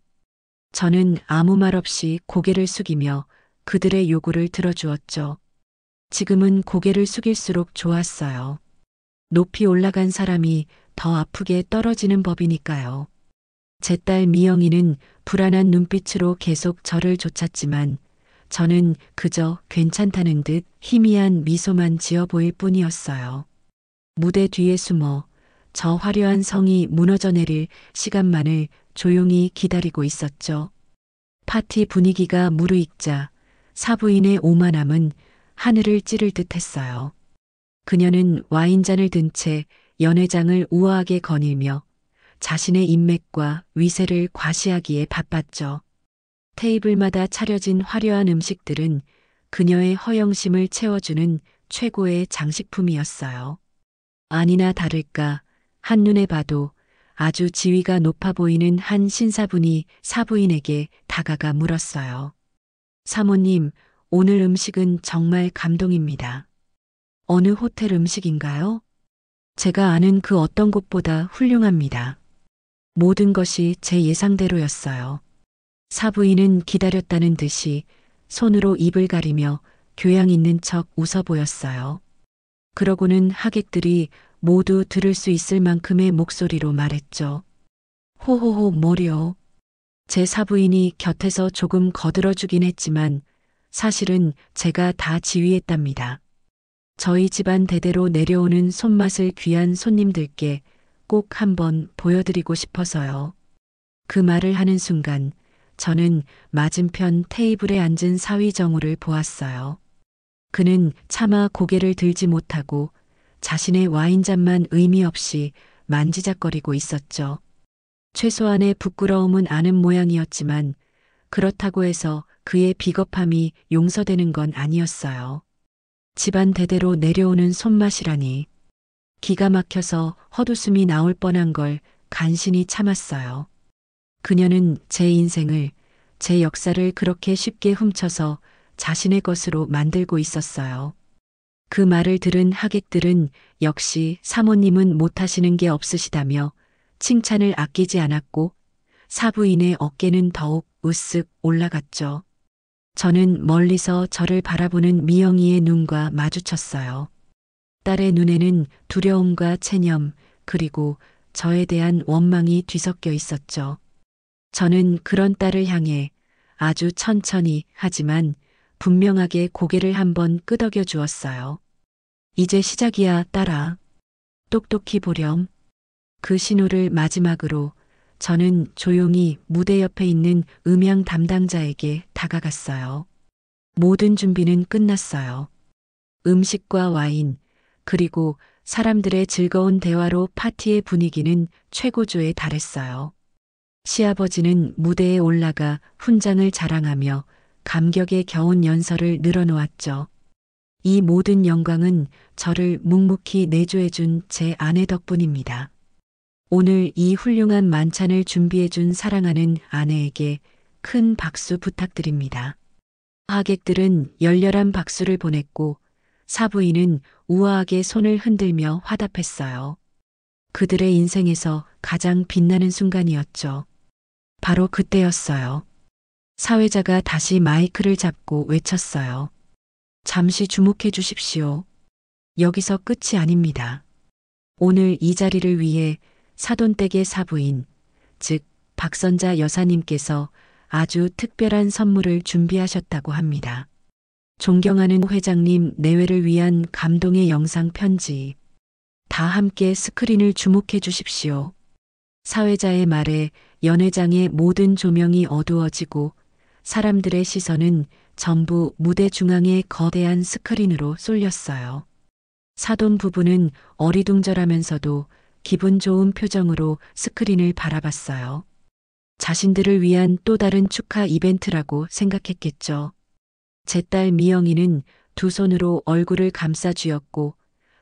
저는 아무 말 없이 고개를 숙이며 그들의 요구를 들어주었죠. 지금은 고개를 숙일수록 좋았어요. 높이 올라간 사람이 더 아프게 떨어지는 법이니까요. 제 딸 미영이는 불안한 눈빛으로 계속 저를 쫓았지만 저는 그저 괜찮다는 듯 희미한 미소만 지어 보일 뿐이었어요. 무대 뒤에 숨어 저 화려한 성이 무너져 내릴 시간만을 조용히 기다리고 있었죠. 파티 분위기가 무르익자 사부인의 오만함은 하늘을 찌를 듯 했어요. 그녀는 와인잔을 든 채 연회장을 우아하게 거닐며 자신의 인맥과 위세를 과시하기에 바빴죠. 테이블마다 차려진 화려한 음식들은 그녀의 허영심을 채워주는 최고의 장식품이었어요. 아니나 다를까 한눈에 봐도 아주 지위가 높아 보이는 한 신사분이 사부인에게 다가가 물었어요. 사모님, 오늘 음식은 정말 감동입니다. 어느 호텔 음식인가요? 제가 아는 그 어떤 곳보다 훌륭합니다. 모든 것이 제 예상대로였어요. 사부인은 기다렸다는 듯이 손으로 입을 가리며 교양 있는 척 웃어 보였어요. 그러고는 하객들이 모두 들을 수 있을 만큼의 목소리로 말했죠. 호호호 뭐려. 제 사부인이 곁에서 조금 거들어주긴 했지만 사실은 제가 다 지휘했답니다. 저희 집안 대대로 내려오는 손맛을 귀한 손님들께 꼭 한번 보여드리고 싶어서요. 그 말을 하는 순간 저는 맞은편 테이블에 앉은 사위정우를 보았어요. 그는 차마 고개를 들지 못하고 자신의 와인잔만 의미 없이 만지작거리고 있었죠. 최소한의 부끄러움은 아는 모양이었지만 그렇다고 해서 그의 비겁함이 용서되는 건 아니었어요. 집안 대대로 내려오는 손맛이라니. 기가 막혀서 헛웃음이 나올 뻔한 걸 간신히 참았어요. 그녀는 제 인생을, 제 역사를 그렇게 쉽게 훔쳐서 자신의 것으로 만들고 있었어요. 그 말을 들은 하객들은 역시 사모님은 못하시는 게 없으시다며 칭찬을 아끼지 않았고 사부인의 어깨는 더욱 으쓱 올라갔죠. 저는 멀리서 저를 바라보는 미영이의 눈과 마주쳤어요. 딸의 눈에는 두려움과 체념 그리고 저에 대한 원망이 뒤섞여 있었죠. 저는 그런 딸을 향해 아주 천천히 하지만 분명하게 고개를 한번 끄덕여 주었어요. 이제 시작이야, 딸아. 똑똑히 보렴. 그 신호를 마지막으로 저는 조용히 무대 옆에 있는 음향 담당자에게 다가갔어요. 모든 준비는 끝났어요. 음식과 와인, 그리고 사람들의 즐거운 대화로 파티의 분위기는 최고조에 달했어요. 시아버지는 무대에 올라가 훈장을 자랑하며 감격에 겨운 연설을 늘어놓았죠. 이 모든 영광은 저를 묵묵히 내조해준 제 아내 덕분입니다. 오늘 이 훌륭한 만찬을 준비해준 사랑하는 아내에게 큰 박수 부탁드립니다. 하객들은 열렬한 박수를 보냈고 사부인은 우아하게 손을 흔들며 화답했어요. 그들의 인생에서 가장 빛나는 순간이었죠. 바로 그때였어요. 사회자가 다시 마이크를 잡고 외쳤어요. 잠시 주목해 주십시오. 여기서 끝이 아닙니다. 오늘 이 자리를 위해 사돈댁의 사부인, 즉 박선자 여사님께서 아주 특별한 선물을 준비하셨다고 합니다. 존경하는 회장님 내외를 위한 감동의 영상 편지. 다 함께 스크린을 주목해 주십시오. 사회자의 말에 연회장의 모든 조명이 어두워지고 사람들의 시선은 전부 무대 중앙의 거대한 스크린으로 쏠렸어요. 사돈 부부는 어리둥절하면서도 기분 좋은 표정으로 스크린을 바라봤어요. 자신들을 위한 또 다른 축하 이벤트라고 생각했겠죠. 제 딸 미영이는 두 손으로 얼굴을 감싸 쥐었고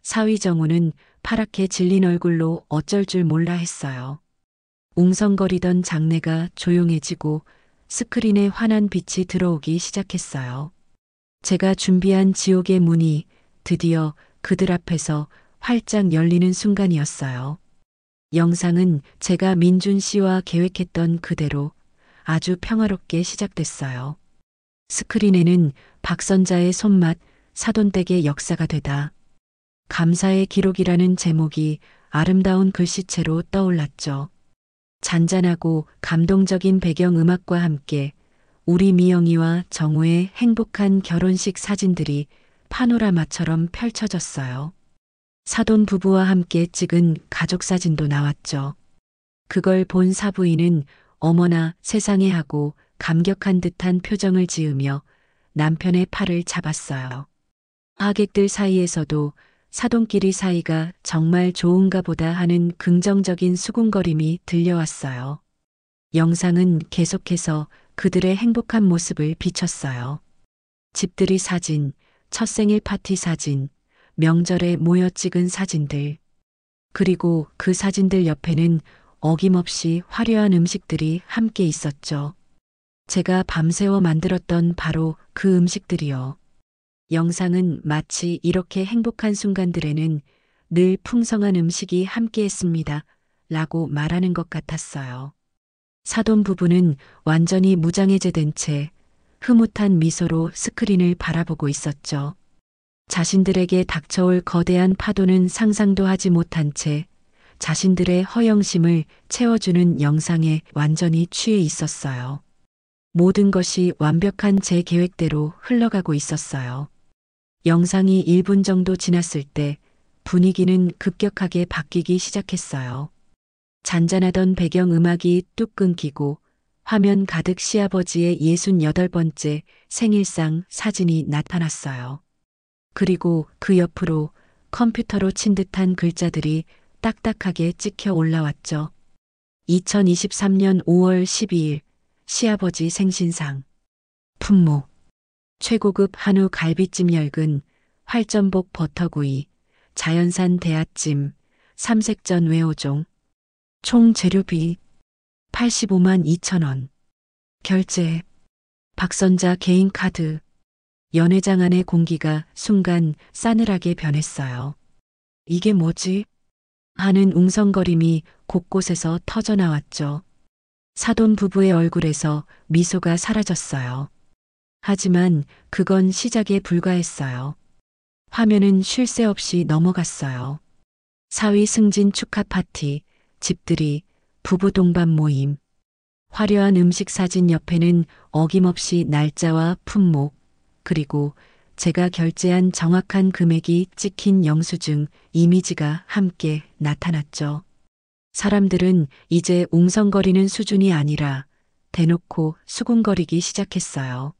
사위정우는 파랗게 질린 얼굴로 어쩔 줄 몰라 했어요. 웅성거리던 장내가 조용해지고 스크린에 환한 빛이 들어오기 시작했어요. 제가 준비한 지옥의 문이 드디어 그들 앞에서 활짝 열리는 순간이었어요. 영상은 제가 민준 씨와 계획했던 그대로 아주 평화롭게 시작됐어요. 스크린에는 박선자의 손맛, 사돈댁의 역사가 되다. 감사의 기록이라는 제목이 아름다운 글씨체로 떠올랐죠. 잔잔하고 감동적인 배경음악과 함께 우리 미영이와 정우의 행복한 결혼식 사진들이 파노라마처럼 펼쳐졌어요. 사돈 부부와 함께 찍은 가족 사진도 나왔죠. 그걸 본 사부인은 어머나 세상에 하고 감격한 듯한 표정을 지으며 남편의 팔을 잡았어요. 하객들 사이에서도 사돈끼리 사이가 정말 좋은가 보다 하는 긍정적인 수군거림이 들려왔어요. 영상은 계속해서 그들의 행복한 모습을 비췄어요. 집들이 사진, 첫 생일 파티 사진, 명절에 모여 찍은 사진들. 그리고 그 사진들 옆에는 어김없이 화려한 음식들이 함께 있었죠. 제가 밤새워 만들었던 바로 그 음식들이요. 영상은 마치 이렇게 행복한 순간들에는 늘 풍성한 음식이 함께했습니다. 라고 말하는 것 같았어요. 사돈 부부는 완전히 무장해제된 채 흐뭇한 미소로 스크린을 바라보고 있었죠. 자신들에게 닥쳐올 거대한 파도는 상상도 하지 못한 채 자신들의 허영심을 채워주는 영상에 완전히 취해 있었어요. 모든 것이 완벽한 제 계획대로 흘러가고 있었어요. 영상이 1분 정도 지났을 때 분위기는 급격하게 바뀌기 시작했어요. 잔잔하던 배경음악이 뚝 끊기고 화면 가득 시아버지의 68번째 생일상 사진이 나타났어요. 그리고 그 옆으로 컴퓨터로 친 듯한 글자들이 딱딱하게 찍혀 올라왔죠. 2023년 5월 12일 시아버지 생신상. 품목. 최고급 한우 갈비찜 열근, 활전복 버터구이, 자연산 대하찜, 삼색전 외호종. 총 재료비 85만 2천 원. 결제. 박선자 개인카드. 연회장 안의 공기가 순간 싸늘하게 변했어요. 이게 뭐지? 하는 웅성거림이 곳곳에서 터져나왔죠. 사돈 부부의 얼굴에서 미소가 사라졌어요. 하지만 그건 시작에 불과했어요. 화면은 쉴 새 없이 넘어갔어요. 사위 승진 축하 파티, 집들이, 부부 동반 모임. 화려한 음식 사진 옆에는 어김없이 날짜와 품목, 그리고 제가 결제한 정확한 금액이 찍힌 영수증, 이미지가 함께 나타났죠. 사람들은 이제 웅성거리는 수준이 아니라 대놓고 수군거리기 시작했어요.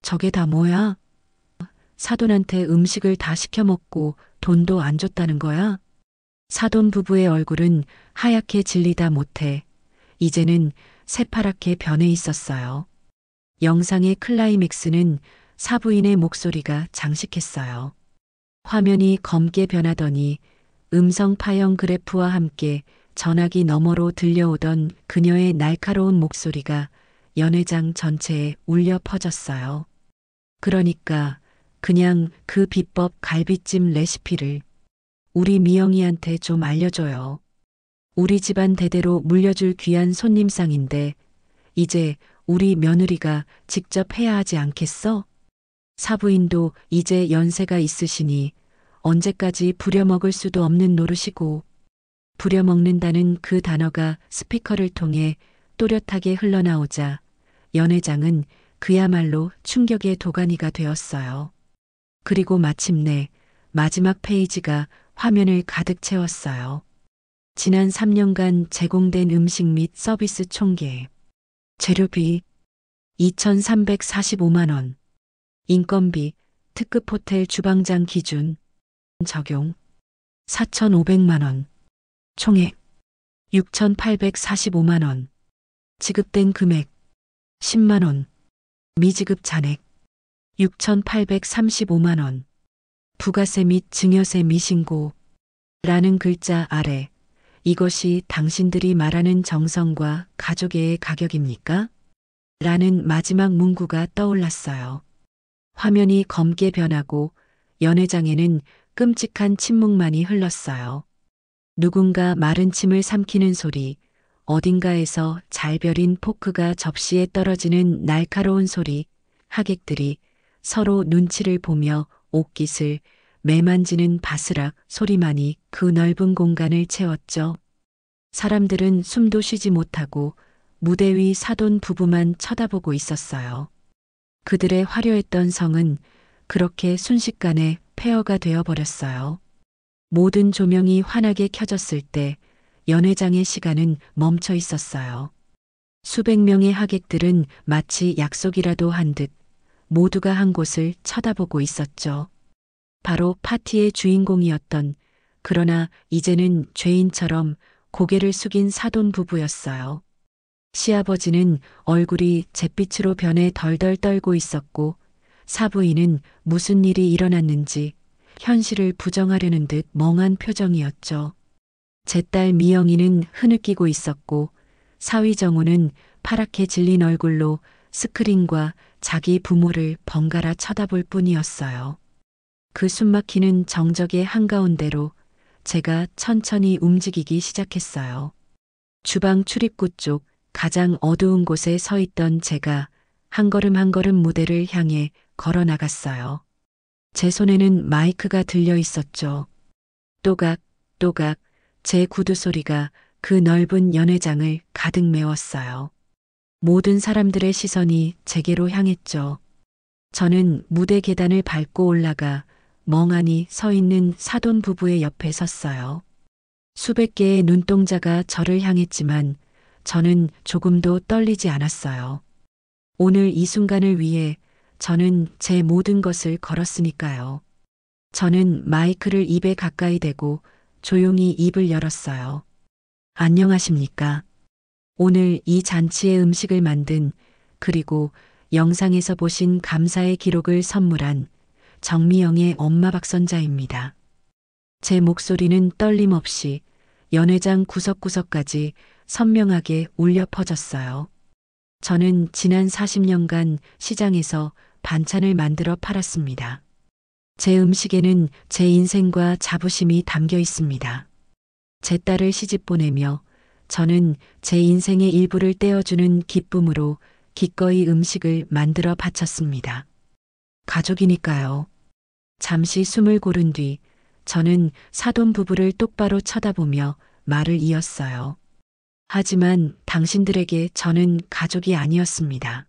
저게 다 뭐야? 사돈한테 음식을 다 시켜 먹고 돈도 안 줬다는 거야? 사돈 부부의 얼굴은 하얗게 질리다 못해 이제는 새파랗게 변해 있었어요. 영상의 클라이맥스는 사부인의 목소리가 장식했어요. 화면이 검게 변하더니 음성 파형 그래프와 함께 전화기 너머로 들려오던 그녀의 날카로운 목소리가 연회장 전체에 울려 퍼졌어요. 그러니까 그냥 그 비법 갈비찜 레시피를 우리 미영이한테 좀 알려줘요. 우리 집안 대대로 물려줄 귀한 손님상인데 이제 우리 며느리가 직접 해야 하지 않겠어? 사부인도 이제 연세가 있으시니 언제까지 부려먹을 수도 없는 노릇이고 부려먹는다는 그 단어가 스피커를 통해 또렷하게 흘러나오자 연회장은 그야말로 충격의 도가니가 되었어요. 그리고 마침내 마지막 페이지가 화면을 가득 채웠어요. 지난 3년간 제공된 음식 및 서비스 총계. 재료비 2,345만 원. 인건비 특급 호텔 주방장 기준 적용 4,500만 원. 총액 6,845만 원. 지급된 금액 10만 원. 미지급 잔액 6,835만 원. 부가세 및 증여세 미신고. 라는 글자 아래 이것이 당신들이 말하는 정성과 가족애의 가격입니까? 라는 마지막 문구가 떠올랐어요. 화면이 검게 변하고 연회장에는 끔찍한 침묵만이 흘렀어요. 누군가 마른 침을 삼키는 소리, 어딘가에서 잘 벼린 포크가 접시에 떨어지는 날카로운 소리, 하객들이 서로 눈치를 보며 옷깃을 매만지는 바스락 소리만이 그 넓은 공간을 채웠죠. 사람들은 숨도 쉬지 못하고 무대 위 사돈 부부만 쳐다보고 있었어요. 그들의 화려했던 성은 그렇게 순식간에 폐허가 되어버렸어요. 모든 조명이 환하게 켜졌을 때 연회장의 시간은 멈춰 있었어요. 수백 명의 하객들은 마치 약속이라도 한 듯 모두가 한 곳을 쳐다보고 있었죠. 바로 파티의 주인공이었던 그러나 이제는 죄인처럼 고개를 숙인 사돈 부부였어요. 시아버지는 얼굴이 잿빛으로 변해 덜덜 떨고 있었고 사부인은 무슨 일이 일어났는지 현실을 부정하려는 듯 멍한 표정이었죠. 제 딸 미영이는 흐느끼고 있었고 사위 정우는 파랗게 질린 얼굴로 스크린과 자기 부모를 번갈아 쳐다볼 뿐이었어요. 그 숨막히는 정적의 한가운데로 제가 천천히 움직이기 시작했어요. 주방 출입구 쪽 가장 어두운 곳에 서 있던 제가 한 걸음 한 걸음 무대를 향해 걸어 나갔어요. 제 손에는 마이크가 들려 있었죠. 또각, 또각, 제 구두 소리가 그 넓은 연회장을 가득 메웠어요. 모든 사람들의 시선이 제게로 향했죠. 저는 무대 계단을 밟고 올라가 멍하니 서 있는 사돈 부부의 옆에 섰어요. 수백 개의 눈동자가 저를 향했지만 저는 조금도 떨리지 않았어요. 오늘 이 순간을 위해 저는 제 모든 것을 걸었으니까요. 저는 마이크를 입에 가까이 대고 조용히 입을 열었어요. 안녕하십니까? 오늘 이 잔치의 음식을 만든 그리고 영상에서 보신 감사의 기록을 선물한 정미영의 엄마 박선자입니다. 제 목소리는 떨림 없이 연회장 구석구석까지 선명하게 울려 퍼졌어요. 저는 지난 40년간 시장에서 반찬을 만들어 팔았습니다. 제 음식에는 제 인생과 자부심이 담겨 있습니다. 제 딸을 시집 보내며 저는 제 인생의 일부를 떼어주는 기쁨으로 기꺼이 음식을 만들어 바쳤습니다. 가족이니까요. 잠시 숨을 고른 뒤 저는 사돈 부부를 똑바로 쳐다보며 말을 이었어요. 하지만 당신들에게 저는 가족이 아니었습니다.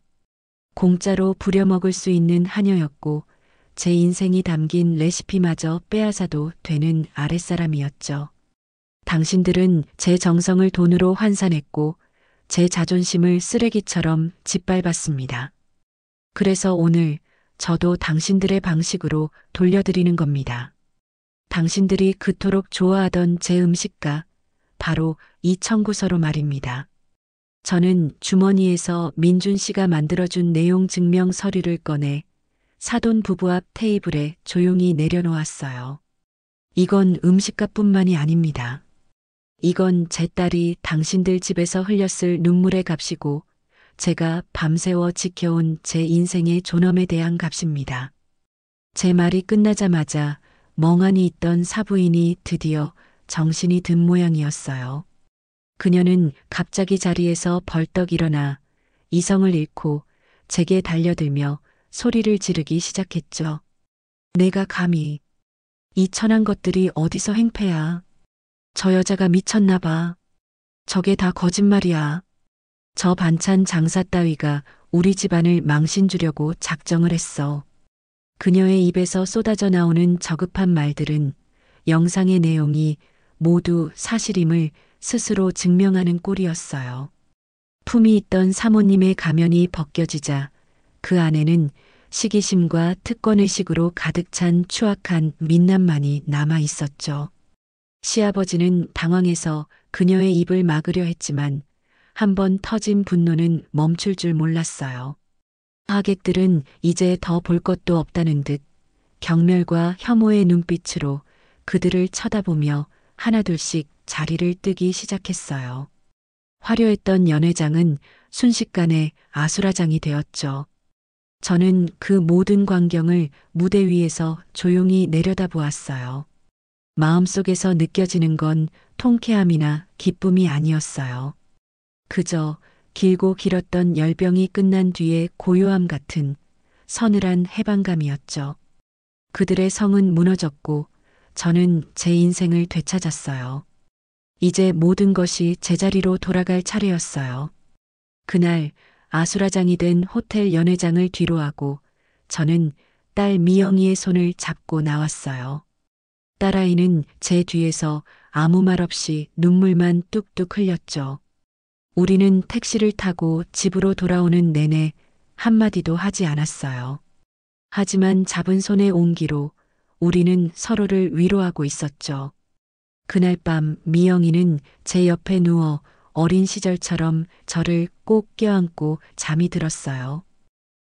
공짜로 부려먹을 수 있는 하녀였고 제 인생이 담긴 레시피마저 빼앗아도 되는 아랫사람이었죠. 당신들은 제 정성을 돈으로 환산했고 제 자존심을 쓰레기처럼 짓밟았습니다. 그래서 오늘 저도 당신들의 방식으로 돌려드리는 겁니다. 당신들이 그토록 좋아하던 제 음식가, 바로 이 청구서로 말입니다. 저는 주머니에서 민준 씨가 만들어준 내용 증명 서류를 꺼내 사돈 부부 앞 테이블에 조용히 내려놓았어요. 이건 음식값뿐만이 아닙니다. 이건 제 딸이 당신들 집에서 흘렸을 눈물의 값이고 제가 밤새워 지켜온 제 인생의 존엄에 대한 값입니다. 제 말이 끝나자마자 멍하니 있던 사부인이 드디어 정신이 든 모양이었어요. 그녀는 갑자기 자리에서 벌떡 일어나 이성을 잃고 제게 달려들며 소리를 지르기 시작했죠. 내가 감히 이 천한 것들이 어디서 행패야. 저 여자가 미쳤나 봐. 저게 다 거짓말이야. 저 반찬 장사 따위가 우리 집안을 망신 주려고 작정을 했어. 그녀의 입에서 쏟아져 나오는 저급한 말들은 영상의 내용이 모두 사실임을 스스로 증명하는 꼴이었어요. 품이 있던 사모님의 가면이 벗겨지자 그 안에는 시기심과 특권의식으로 가득 찬 추악한 민낯만이 남아 있었죠. 시아버지는 당황해서 그녀의 입을 막으려 했지만 한번 터진 분노는 멈출 줄 몰랐어요. 하객들은 이제 더 볼 것도 없다는 듯 경멸과 혐오의 눈빛으로 그들을 쳐다보며 하나둘씩 자리를 뜨기 시작했어요. 화려했던 연회장은 순식간에 아수라장이 되었죠. 저는 그 모든 광경을 무대 위에서 조용히 내려다보았어요. 마음속에서 느껴지는 건 통쾌함이나 기쁨이 아니었어요. 그저 길고 길었던 열병이 끝난 뒤의 고요함 같은 서늘한 해방감이었죠. 그들의 성은 무너졌고 저는 제 인생을 되찾았어요. 이제 모든 것이 제자리로 돌아갈 차례였어요. 그날 아수라장이 된 호텔 연회장을 뒤로하고 저는 딸 미영이의 손을 잡고 나왔어요. 딸아이는 제 뒤에서 아무 말 없이 눈물만 뚝뚝 흘렸죠. 우리는 택시를 타고 집으로 돌아오는 내내 한마디도 하지 않았어요. 하지만 잡은 손의 온기로 우리는 서로를 위로하고 있었죠. 그날 밤 미영이는 제 옆에 누워 어린 시절처럼 저를 꼭 껴안고 잠이 들었어요.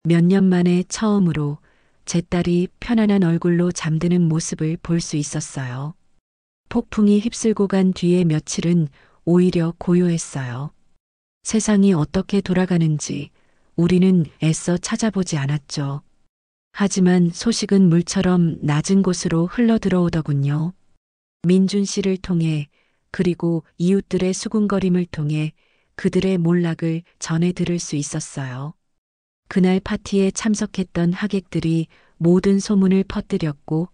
몇 년 만에 처음으로 제 딸이 편안한 얼굴로 잠드는 모습을 볼 수 있었어요. 폭풍이 휩쓸고 간 뒤의 며칠은 오히려 고요했어요. 세상이 어떻게 돌아가는지 우리는 애써 찾아보지 않았죠. 하지만 소식은 물처럼 낮은 곳으로 흘러 들어오더군요. 민준 씨를 통해 그리고 이웃들의 수군거림을 통해 그들의 몰락을 전해 들을 수 있었어요. 그날 파티에 참석했던 하객들이 모든 소문을 퍼뜨렸고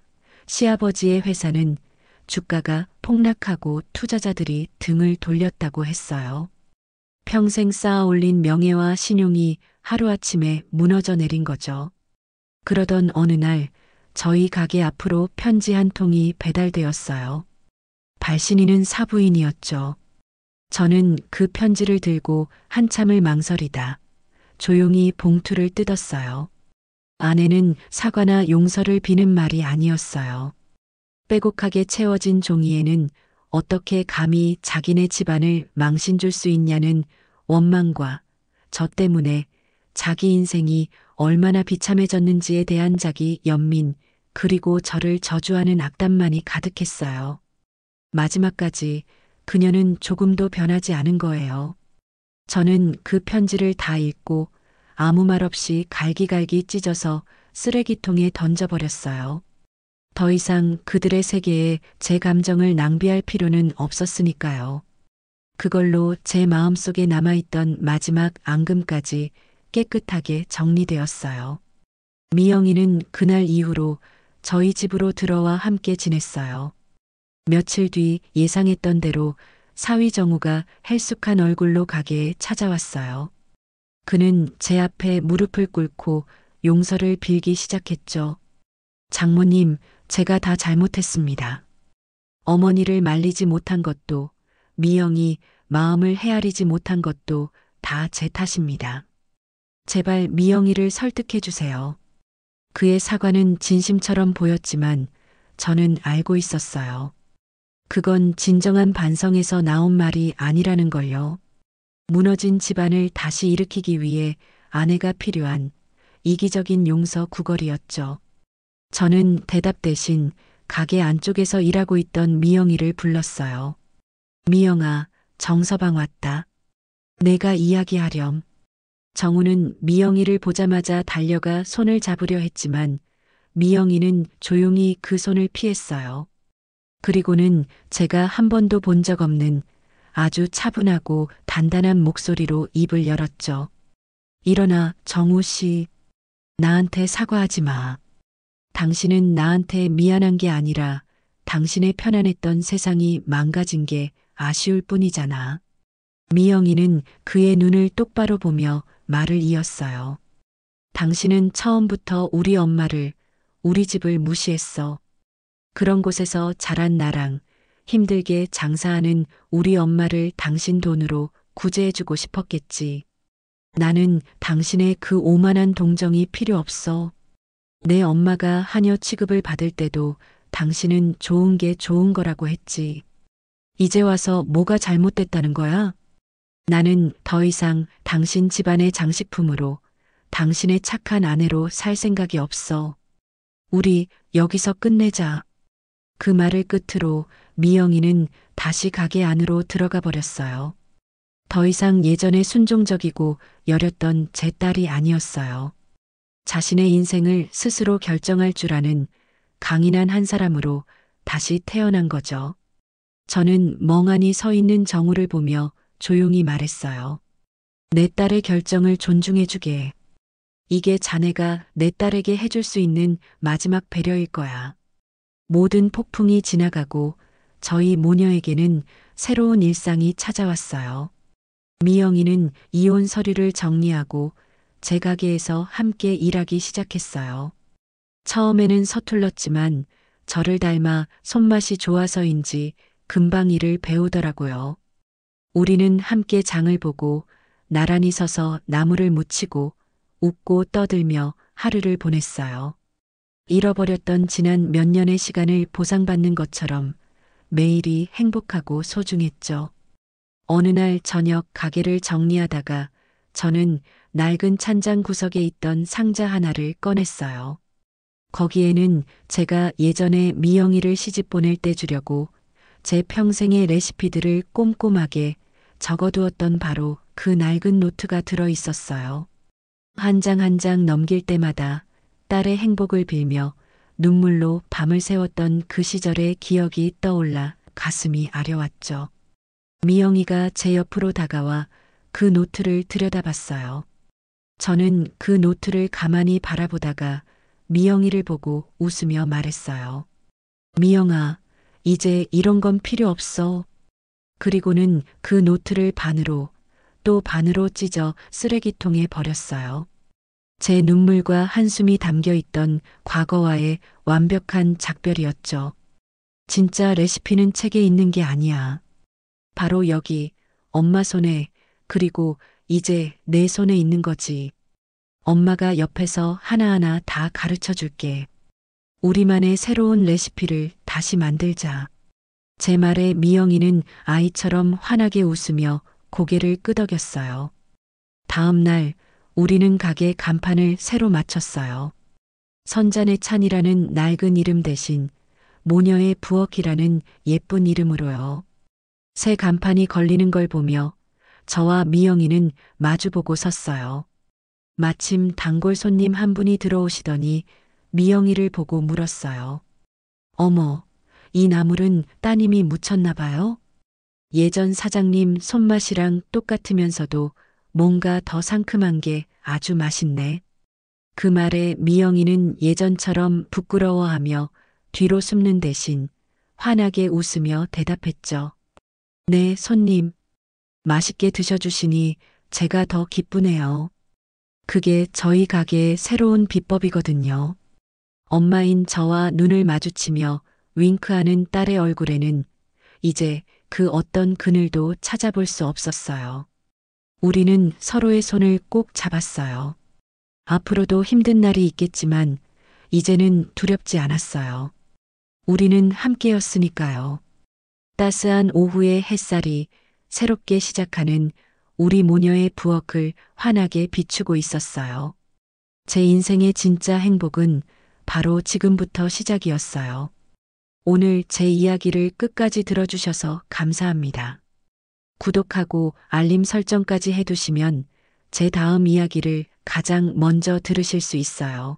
시아버지의 회사는 주가가 폭락하고 투자자들이 등을 돌렸다고 했어요. 평생 쌓아 올린 명예와 신용이 하루아침에 무너져 내린 거죠. 그러던 어느 날 저희 가게 앞으로 편지 한 통이 배달되었어요. 발신인은 사부인이었죠. 저는 그 편지를 들고 한참을 망설이다 조용히 봉투를 뜯었어요. 안에는 사과나 용서를 비는 말이 아니었어요. 빼곡하게 채워진 종이에는 어떻게 감히 자기네 집안을 망신 줄 수 있냐는 원망과 저 때문에 자기 인생이 얼마나 비참해졌는지에 대한 자기 연민, 그리고 저를 저주하는 악담만이 가득했어요. 마지막까지 그녀는 조금도 변하지 않은 거예요. 저는 그 편지를 다 읽고 아무 말 없이 갈기갈기 찢어서 쓰레기통에 던져버렸어요. 더 이상 그들의 세계에 제 감정을 낭비할 필요는 없었으니까요. 그걸로 제 마음속에 남아있던 마지막 앙금까지 깨끗하게 정리되었어요. 미영이는 그날 이후로 저희 집으로 들어와 함께 지냈어요. 며칠 뒤 예상했던 대로 사위 정우가 헬쑥한 얼굴로 가게에 찾아왔어요. 그는 제 앞에 무릎을 꿇고 용서를 빌기 시작했죠. 장모님, 제가 다 잘못했습니다. 어머니를 말리지 못한 것도, 미영이 마음을 헤아리지 못한 것도 다 제 탓입니다. 제발 미영이를 설득해 주세요. 그의 사과는 진심처럼 보였지만 저는 알고 있었어요. 그건 진정한 반성에서 나온 말이 아니라는 걸요. 무너진 집안을 다시 일으키기 위해 아내가 필요한 이기적인 용서 구걸이었죠. 저는 대답 대신 가게 안쪽에서 일하고 있던 미영이를 불렀어요. 미영아, 정서방 왔다. 내가 이야기하렴. 정우는 미영이를 보자마자 달려가 손을 잡으려 했지만 미영이는 조용히 그 손을 피했어요. 그리고는 제가 한 번도 본 적 없는 아주 차분하고 단단한 목소리로 입을 열었죠. 일어나, 정우 씨. 나한테 사과하지 마. 당신은 나한테 미안한 게 아니라 당신의 편안했던 세상이 망가진 게 아쉬울 뿐이잖아. 미영이는 그의 눈을 똑바로 보며 말을 이었어요. 당신은 처음부터 우리 엄마를, 우리 집을 무시했어. 그런 곳에서 자란 나랑 힘들게 장사하는 우리 엄마를 당신 돈으로 구제해주고 싶었겠지. 나는 당신의 그 오만한 동정이 필요 없어. 내 엄마가 하녀 취급을 받을 때도 당신은 좋은 게 좋은 거라고 했지. 이제 와서 뭐가 잘못됐다는 거야? 나는 더 이상 당신 집안의 장식품으로, 당신의 착한 아내로 살 생각이 없어. 우리 여기서 끝내자. 그 말을 끝으로 미영이는 다시 가게 안으로 들어가 버렸어요. 더 이상 예전에 순종적이고 여렸던 제 딸이 아니었어요. 자신의 인생을 스스로 결정할 줄 아는 강인한 한 사람으로 다시 태어난 거죠. 저는 멍하니 서 있는 정우를 보며 조용히 말했어요. 내 딸의 결정을 존중해주게. 이게 자네가 내 딸에게 해줄 수 있는 마지막 배려일 거야. 모든 폭풍이 지나가고 저희 모녀에게는 새로운 일상이 찾아왔어요. 미영이는 이혼 서류를 정리하고 제 가게에서 함께 일하기 시작했어요. 처음에는 서툴렀지만 저를 닮아 손맛이 좋아서인지 금방 일을 배우더라고요. 우리는 함께 장을 보고 나란히 서서 나무를 묻히고 웃고 떠들며 하루를 보냈어요. 잃어버렸던 지난 몇 년의 시간을 보상받는 것처럼 매일이 행복하고 소중했죠. 어느 날 저녁 가게를 정리하다가 저는 낡은 찬장 구석에 있던 상자 하나를 꺼냈어요. 거기에는 제가 예전에 미영이를 시집 보낼 때 주려고 제 평생의 레시피들을 꼼꼼하게 적어두었던 바로 그 낡은 노트가 들어 있었어요. 한 장 한 장 넘길 때마다 딸의 행복을 빌며 눈물로 밤을 새웠던 그 시절의 기억이 떠올라 가슴이 아려왔죠. 미영이가 제 옆으로 다가와 그 노트를 들여다봤어요. 저는 그 노트를 가만히 바라보다가 미영이를 보고 웃으며 말했어요. 미영아, 이제 이런 건 필요 없어. 그리고는 그 노트를 반으로 또 반으로 찢어 쓰레기통에 버렸어요. 제 눈물과 한숨이 담겨 있던 과거와의 완벽한 작별이었죠. 진짜 레시피는 책에 있는 게 아니야. 바로 여기, 엄마 손에, 그리고 이제 내 손에 있는 거지. 엄마가 옆에서 하나하나 다 가르쳐 줄게. 우리만의 새로운 레시피를 다시 만들자. 제 말에 미영이는 아이처럼 환하게 웃으며 고개를 끄덕였어요. 다음 날 우리는 가게 간판을 새로 맞췄어요. 선잔의 찬이라는 낡은 이름 대신 모녀의 부엌이라는 예쁜 이름으로요. 새 간판이 걸리는 걸 보며 저와 미영이는 마주보고 섰어요. 마침 단골 손님 한 분이 들어오시더니 미영이를 보고 물었어요. 어머, 이 나물은 따님이 묻혔나 봐요? 예전 사장님 손맛이랑 똑같으면서도 뭔가 더 상큼한 게 아주 맛있네. 그 말에 미영이는 예전처럼 부끄러워하며 뒤로 숨는 대신 환하게 웃으며 대답했죠. 네, 손님. 맛있게 드셔주시니 제가 더 기쁘네요. 그게 저희 가게의 새로운 비법이거든요. 엄마인 저와 눈을 마주치며 윙크하는 딸의 얼굴에는 이제 그 어떤 그늘도 찾아볼 수 없었어요. 우리는 서로의 손을 꼭 잡았어요. 앞으로도 힘든 날이 있겠지만 이제는 두렵지 않았어요. 우리는 함께였으니까요. 따스한 오후의 햇살이 새롭게 시작하는 우리 모녀의 부엌을 환하게 비추고 있었어요. 제 인생의 진짜 행복은 바로 지금부터 시작이었어요. 오늘 제 이야기를 끝까지 들어주셔서 감사합니다. 구독하고 알림 설정까지 해두시면 제 다음 이야기를 가장 먼저 들으실 수 있어요.